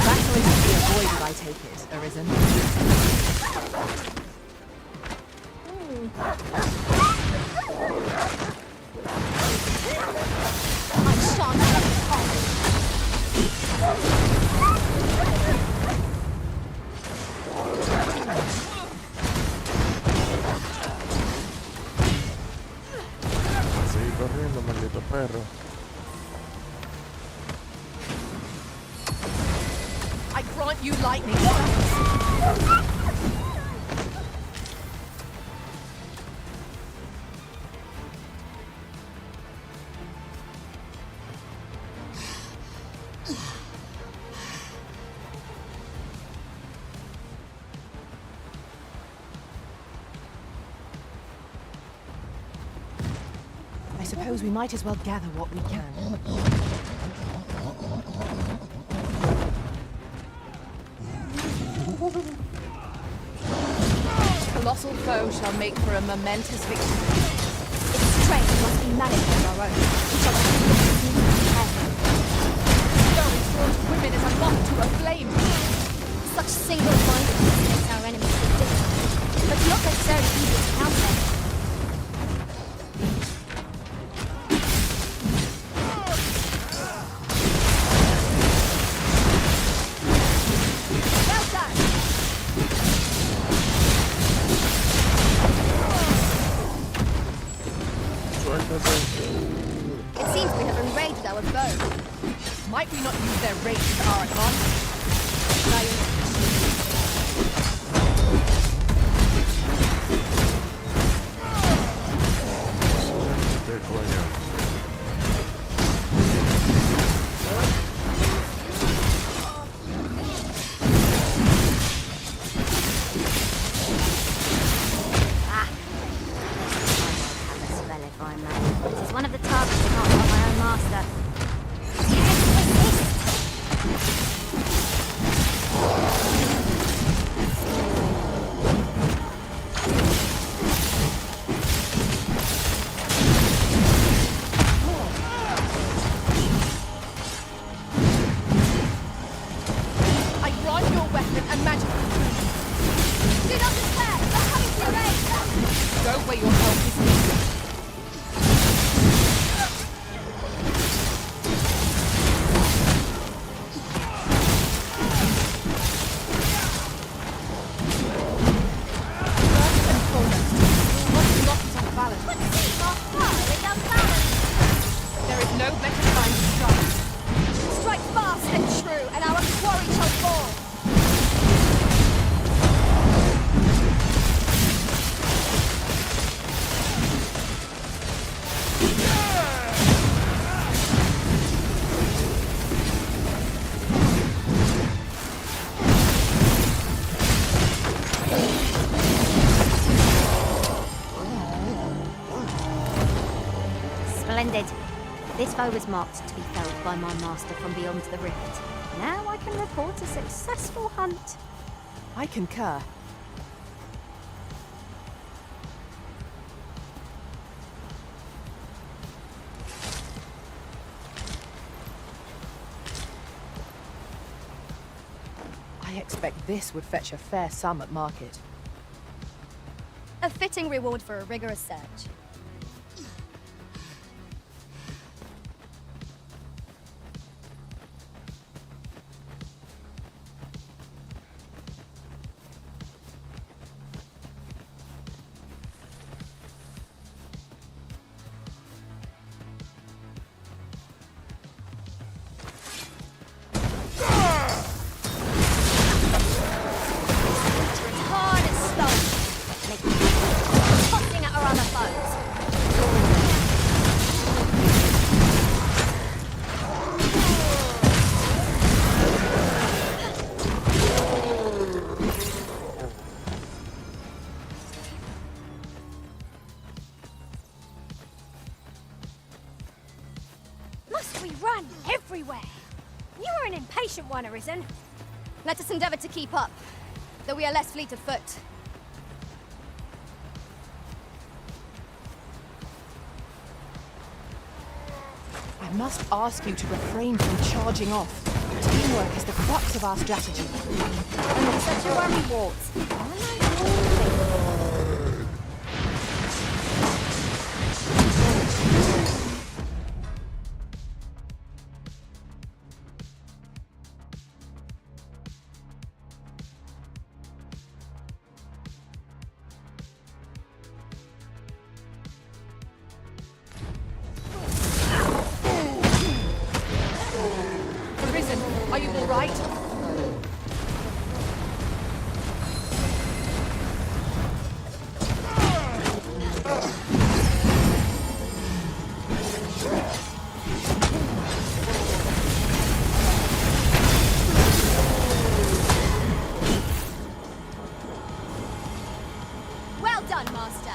Battle is to be avoided, I take it, Arisen. I shan't let it off. Sigue corriendo, maldito perro. I grant you lightning strikes. I suppose we might as well gather what we can. Colossal foe shall make for a momentous victory. Its strength must be managed as our own. We shall Throwing slaughtered women is a moth to a flame. Such single-mindedness makes our enemies so difficult, but not necessarily easy to counter. Well done! It seems we have enraged our foe. Might we not use their rage to our advantage? Find your weapon and magic. Do not despair! I'm coming to your aid! Go where your help is needed. First and foremost, you must knock it off balance. But see, our fire is unbalanced. There is no better time to strike. Strike fast and true, and our quarry shall fall! Splendid. This foe was marked to be felled by my master from beyond the rift. Now I can report a successful hunt. I concur. I expect this would fetch a fair sum at market. A fitting reward for a rigorous search. Hard as stone. Tossing at our other foes. Must we run everywhere? You are an impatient one, Arisen. Let us endeavor to keep up, though we are less fleet of foot. I must ask you to refrain from charging off. Teamwork is the crux of our strategy. And such a worry, Wart. Arisen, are you all right? Well done, Master!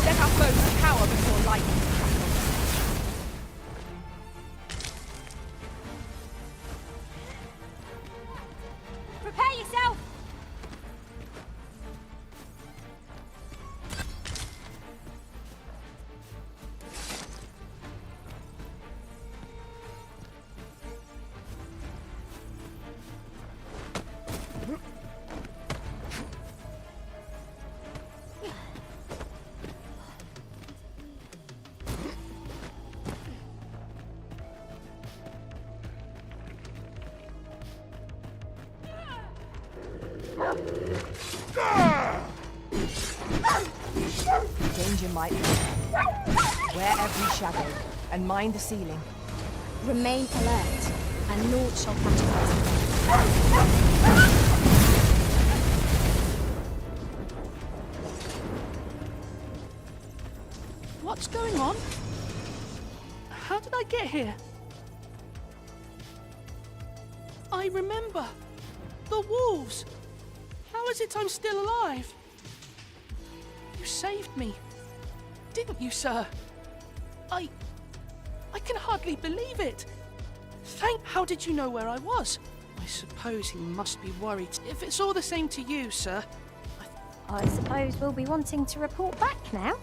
Let our foes cower before lightning. Prepare yourself! Danger might be. Wear every shadow and mind the ceiling. Remain alert, and naught shall catch us. What's going on? How did I get here? I remember. The wolves. How is it I'm still alive? You saved me. Didn't you, sir? I can hardly believe it. How did you know where I was? I suppose he must be worried. If it's all the same to you, sir. I suppose we'll be wanting to report back now.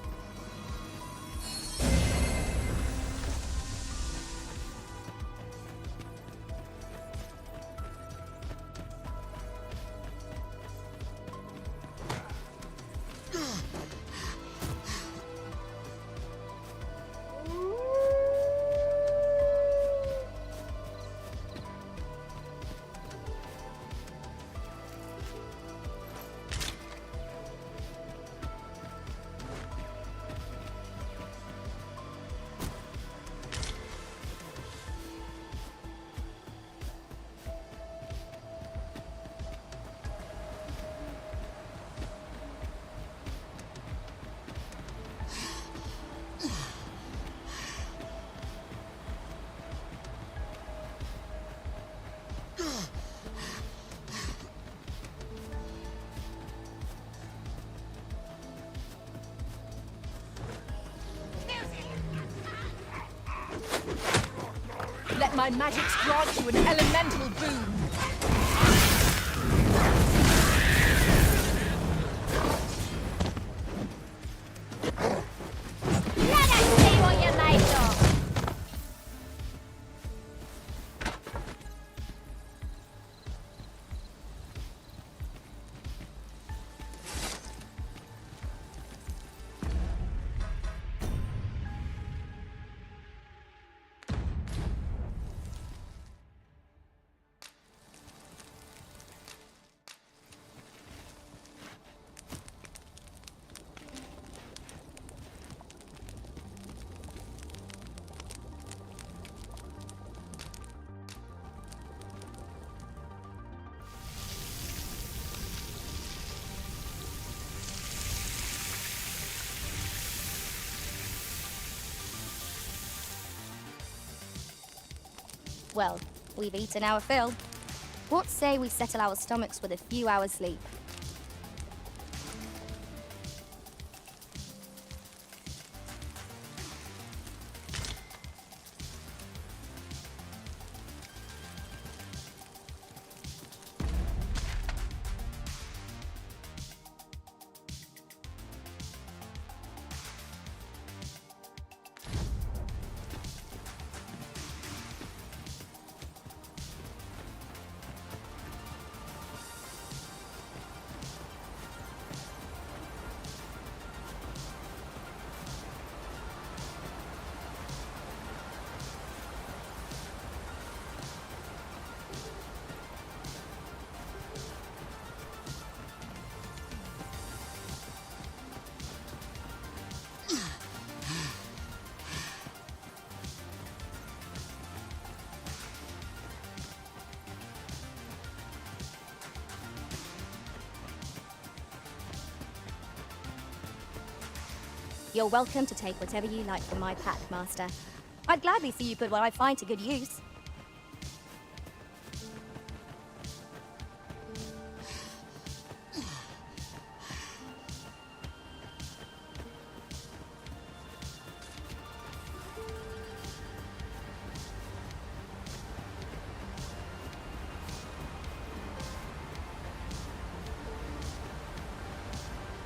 Let my magics grant you an elemental boon. Let us see what you're made of! Well, we've eaten our fill. What say we settle our stomachs with a few hours sleep? You're welcome to take whatever you like from my pack, Master. I'd gladly see you put what I find to good use.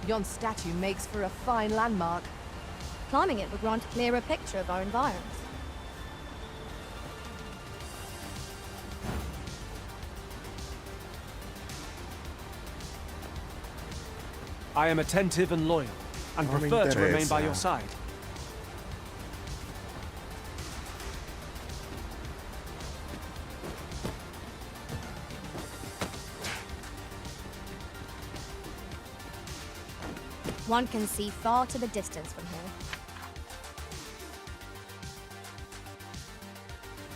Yon statue makes for a fine landmark. Climbing it would grant a clearer picture of our environs. I am attentive and loyal, and No me prefer to remain by interesa. your side. One can see far to the distance from here.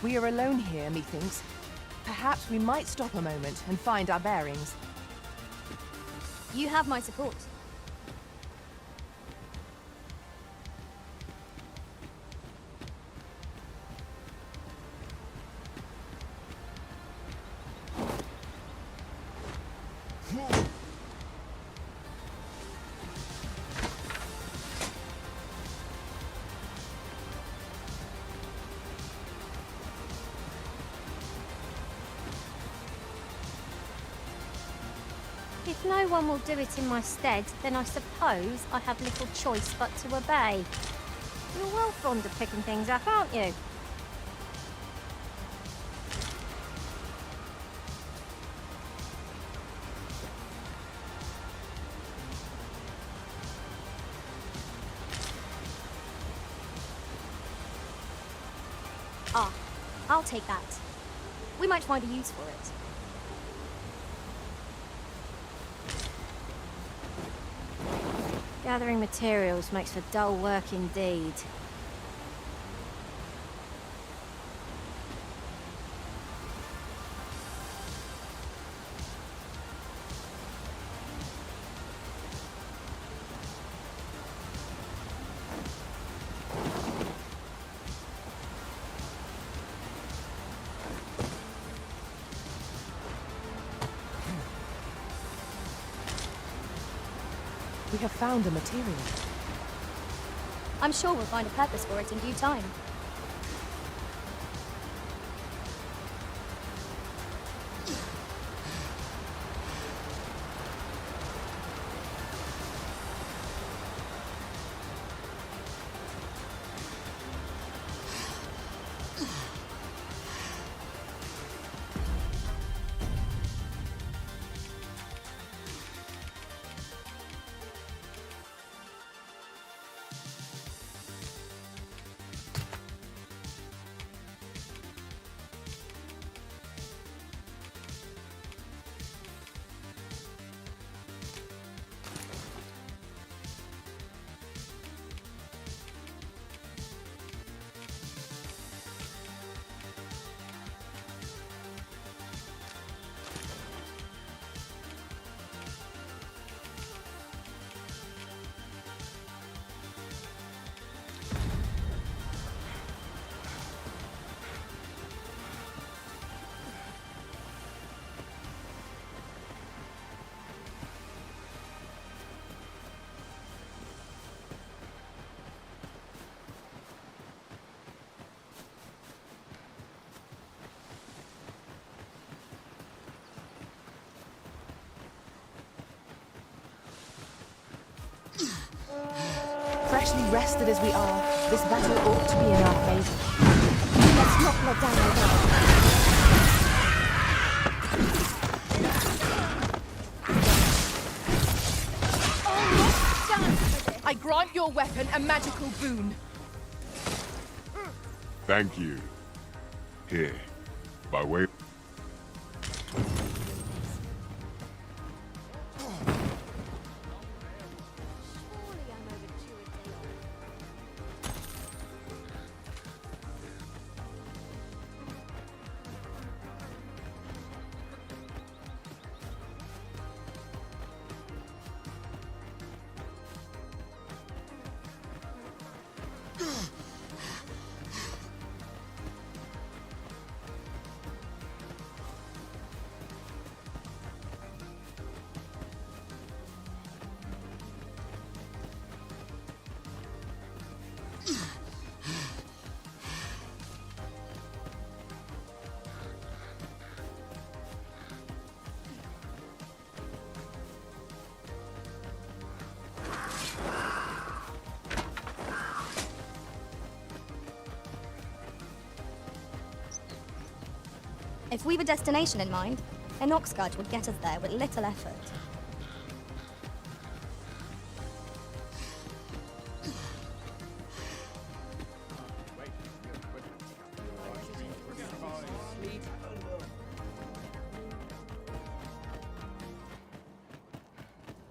We are alone here, methinks. Perhaps we might stop a moment and find our bearings. You have my support. If no one will do it in my stead, then I suppose I have little choice but to obey. You're well fond of picking things up, aren't you? Ah, I'll take that. We might find a use for it. Gathering materials makes for dull work indeed. We have found a material. I'm sure we'll find a purpose for it in due time. Freshly rested as we are, this battle ought to be in our favor. Let's not let down our guard. I grant your weapon a magical boon. Thank you. Here, by way... If we've a destination in mind, an ox cart would get us there with little effort.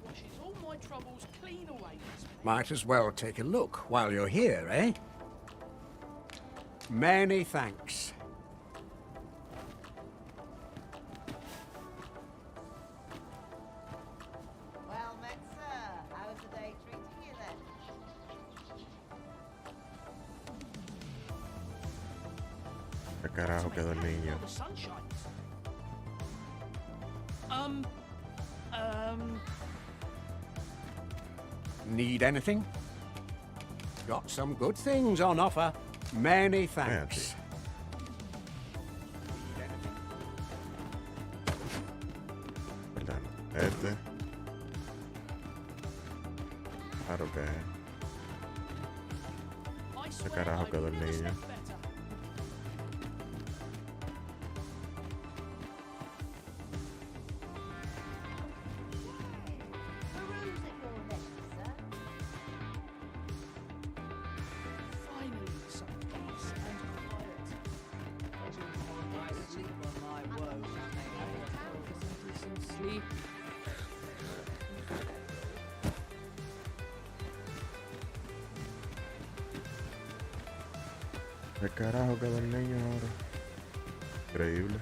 Washes all my troubles clean away. Might as well take a look while you're here, eh? Many thanks. Well met, sir. How's the day treating you then? ¿Qué carajo quedó el niño? Need anything? Got some good things on offer. Many thanks. Perdón. este. Claro que es. ¿Qué carajo quedó el niño? ¿Qué carajo quedó el niño ahora? Increíble.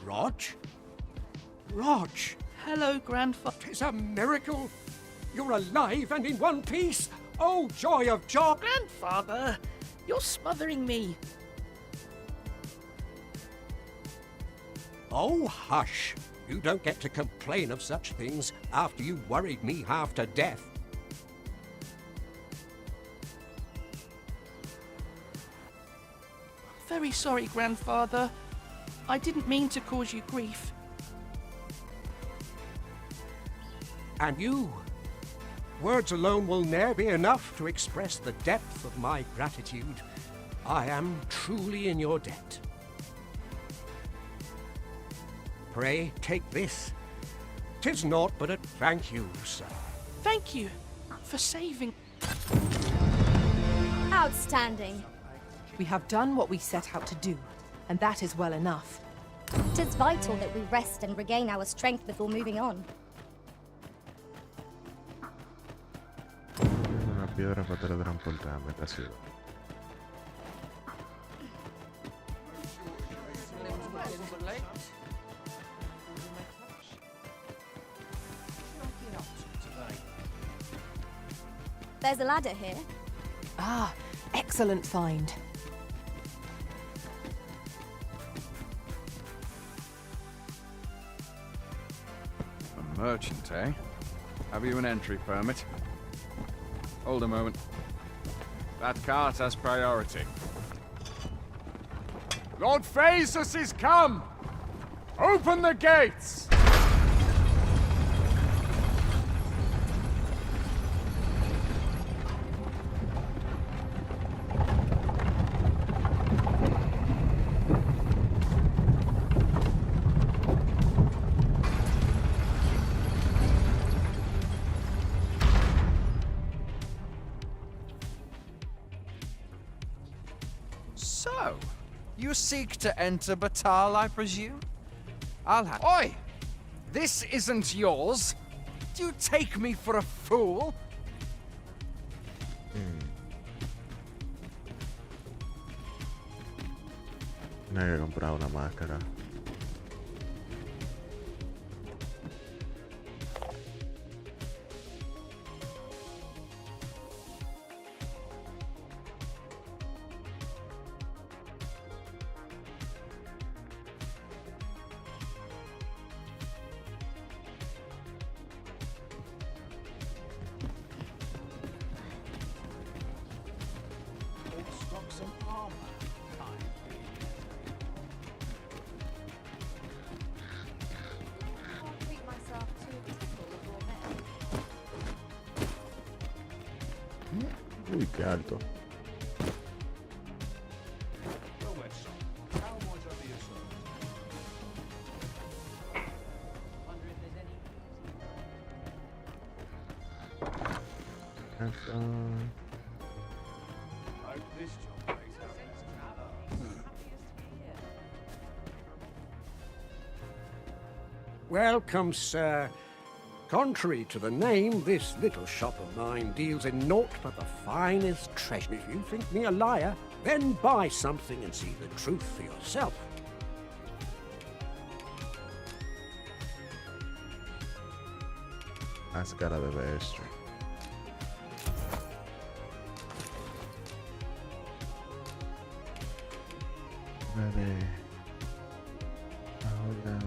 Rog? Rog! Hello, Grandfather. 'Tis a miracle! You're alive and in one piece! Oh, joy of joy! Grandfather, you're smothering me. Oh, hush! You don't get to complain of such things after you worried me half to death. Very sorry, Grandfather. I didn't mean to cause you grief. And you? Words alone will ne'er be enough to express the depth of my gratitude. I am truly in your debt. Pray, take this. 'Tis naught but a thank you, sir. Thank you for saving. Outstanding. We have done what we set out to do, and that is well enough. 'Tis vital that we rest and regain our strength before moving on. Una piedra para teletransportarme, esta ciudad. There's a ladder here. Ah, excellent find. A merchant, eh? Have you an entry permit? Hold a moment. That cart has priority. Lord Phaesus is come! Open the gates! So, You seek to enter Batal, I presume? I'll have. Oi! This isn't yours. Do you take me for a fool? No hay que comprar una máscara. Stock some armor. Uy, qué alto. Welcome, sir. Contrary to the name, this little shop of mine deals in naught but the finest treasure. If you think me a liar, then buy something and see the truth for yourself. Máscara de bestia. Vale. Ahora.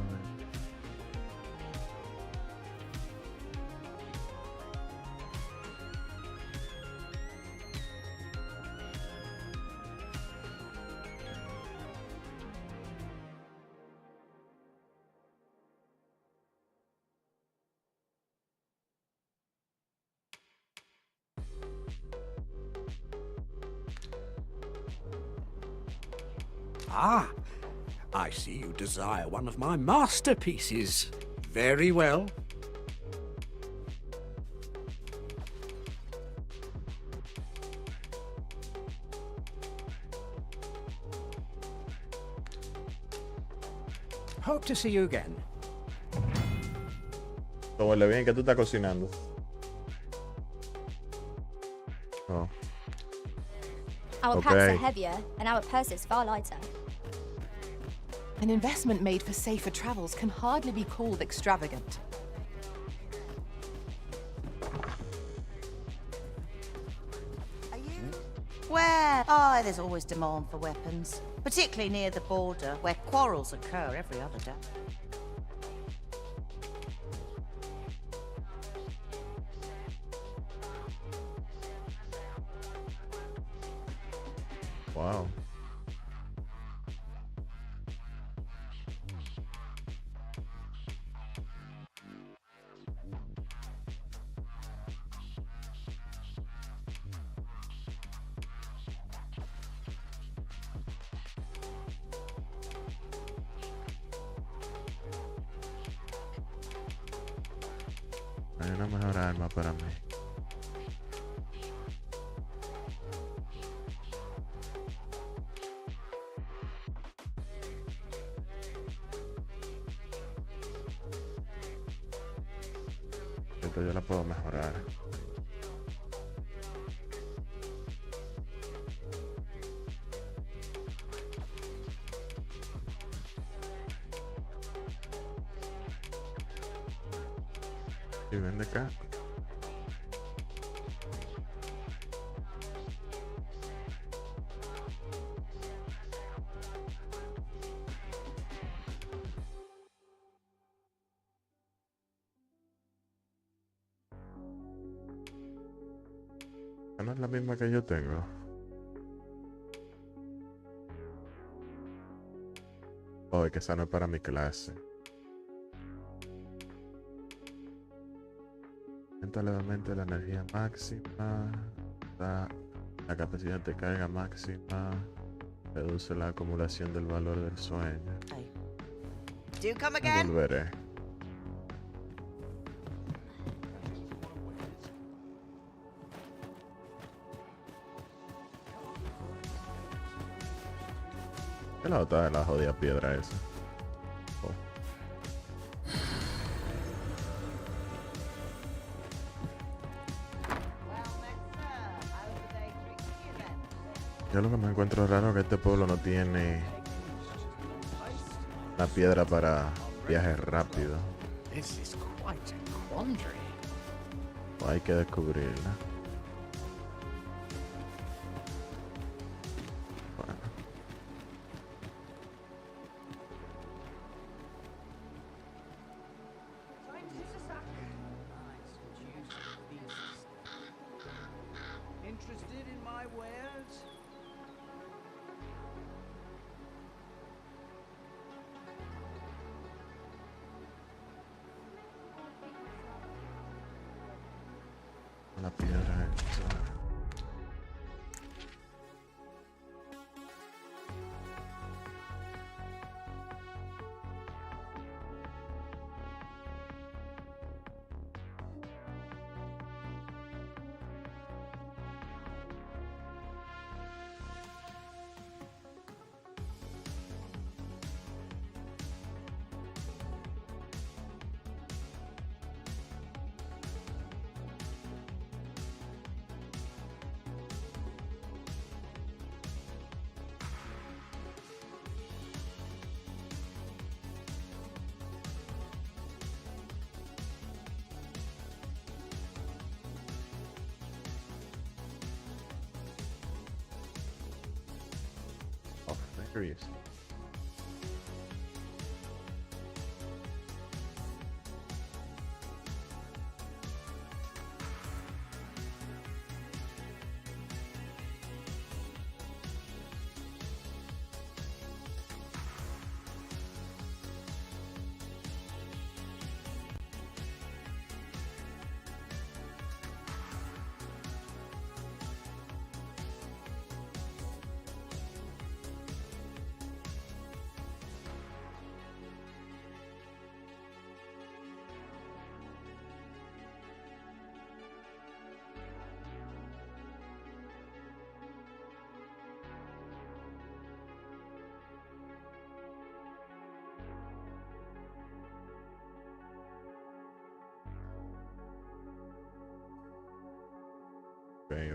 Ah, I see you desire one of my masterpieces. Very well. Hope to see you again. Todo huele bien, que tú estás cocinando. Oh. Our packs are heavier, and our purses far lighter. An investment made for safer travels can hardly be called extravagant. Where? Oh, there's always demand for weapons, particularly near the border, where quarrels occur every other day. Wow. Hay una mejor arma para mí. Esto yo la puedo mejorar. Y ven de acá. No es la misma que yo tengo. Oh, es que esa no es para mi clase. Aumenta levemente la energía máxima. La capacidad de carga máxima. Reduce la acumulación del valor del sueño. Do come again? Volveré. ¿Qué la otra de la jodida piedra esa? Oh. Yo lo que me encuentro raro es que este pueblo no tiene una piedra para viajes rápidos. This is quite a quandary. O hay que descubrirla. Bueno. Interested in my wares? La piedra esa. Oh, there he is. Okay.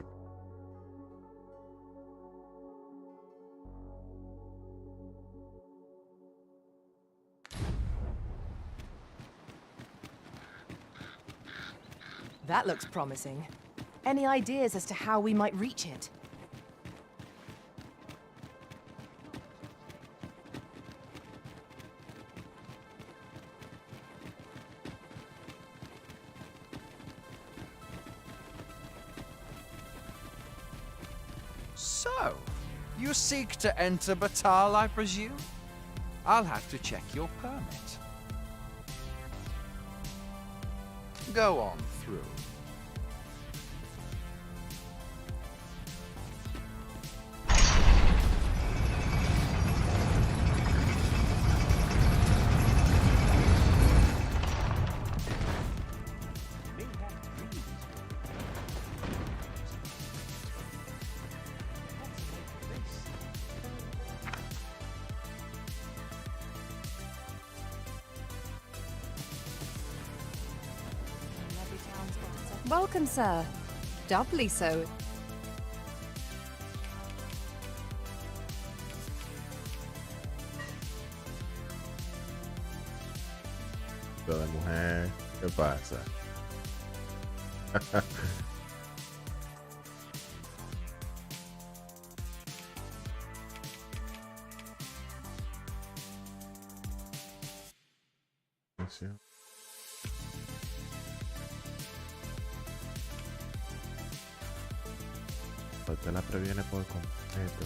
That looks promising. Any ideas as to how we might reach it? So, you seek to enter Batal, I presume? I'll have to check your permit. Go on through. Welcome, sir. Doubly so. Lo de mujer, ¿qué pasa? Sí. Usted la previene por completo.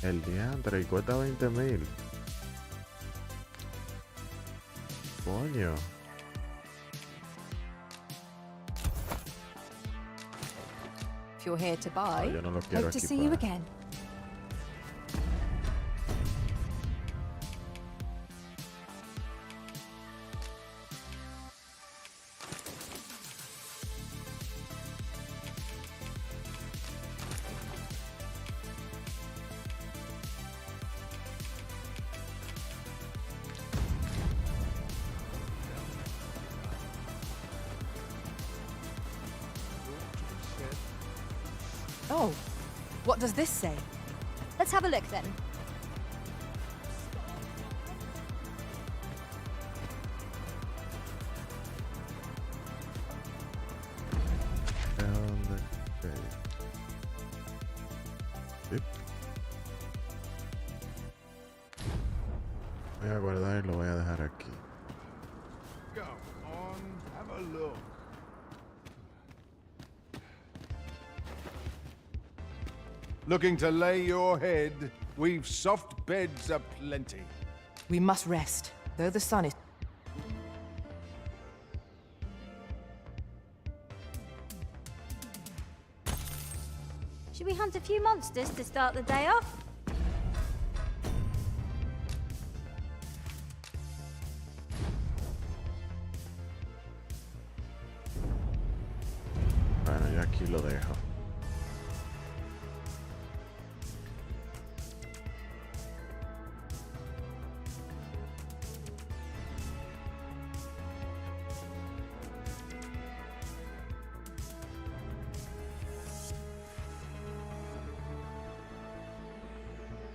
El diantre, y cuesta 20.000. Coño. If you're here to buy, yo no lo quiero hope to see you equipar. again. Oh, what does this say? Let's have a look then. Voy a guardar y lo voy a dejar aquí. Go on, have a look. Looking to lay your head? We've soft beds aplenty. We must rest, though the sun is... Should we hunt a few monsters to start the day off? Bueno, yo aquí lo dejo.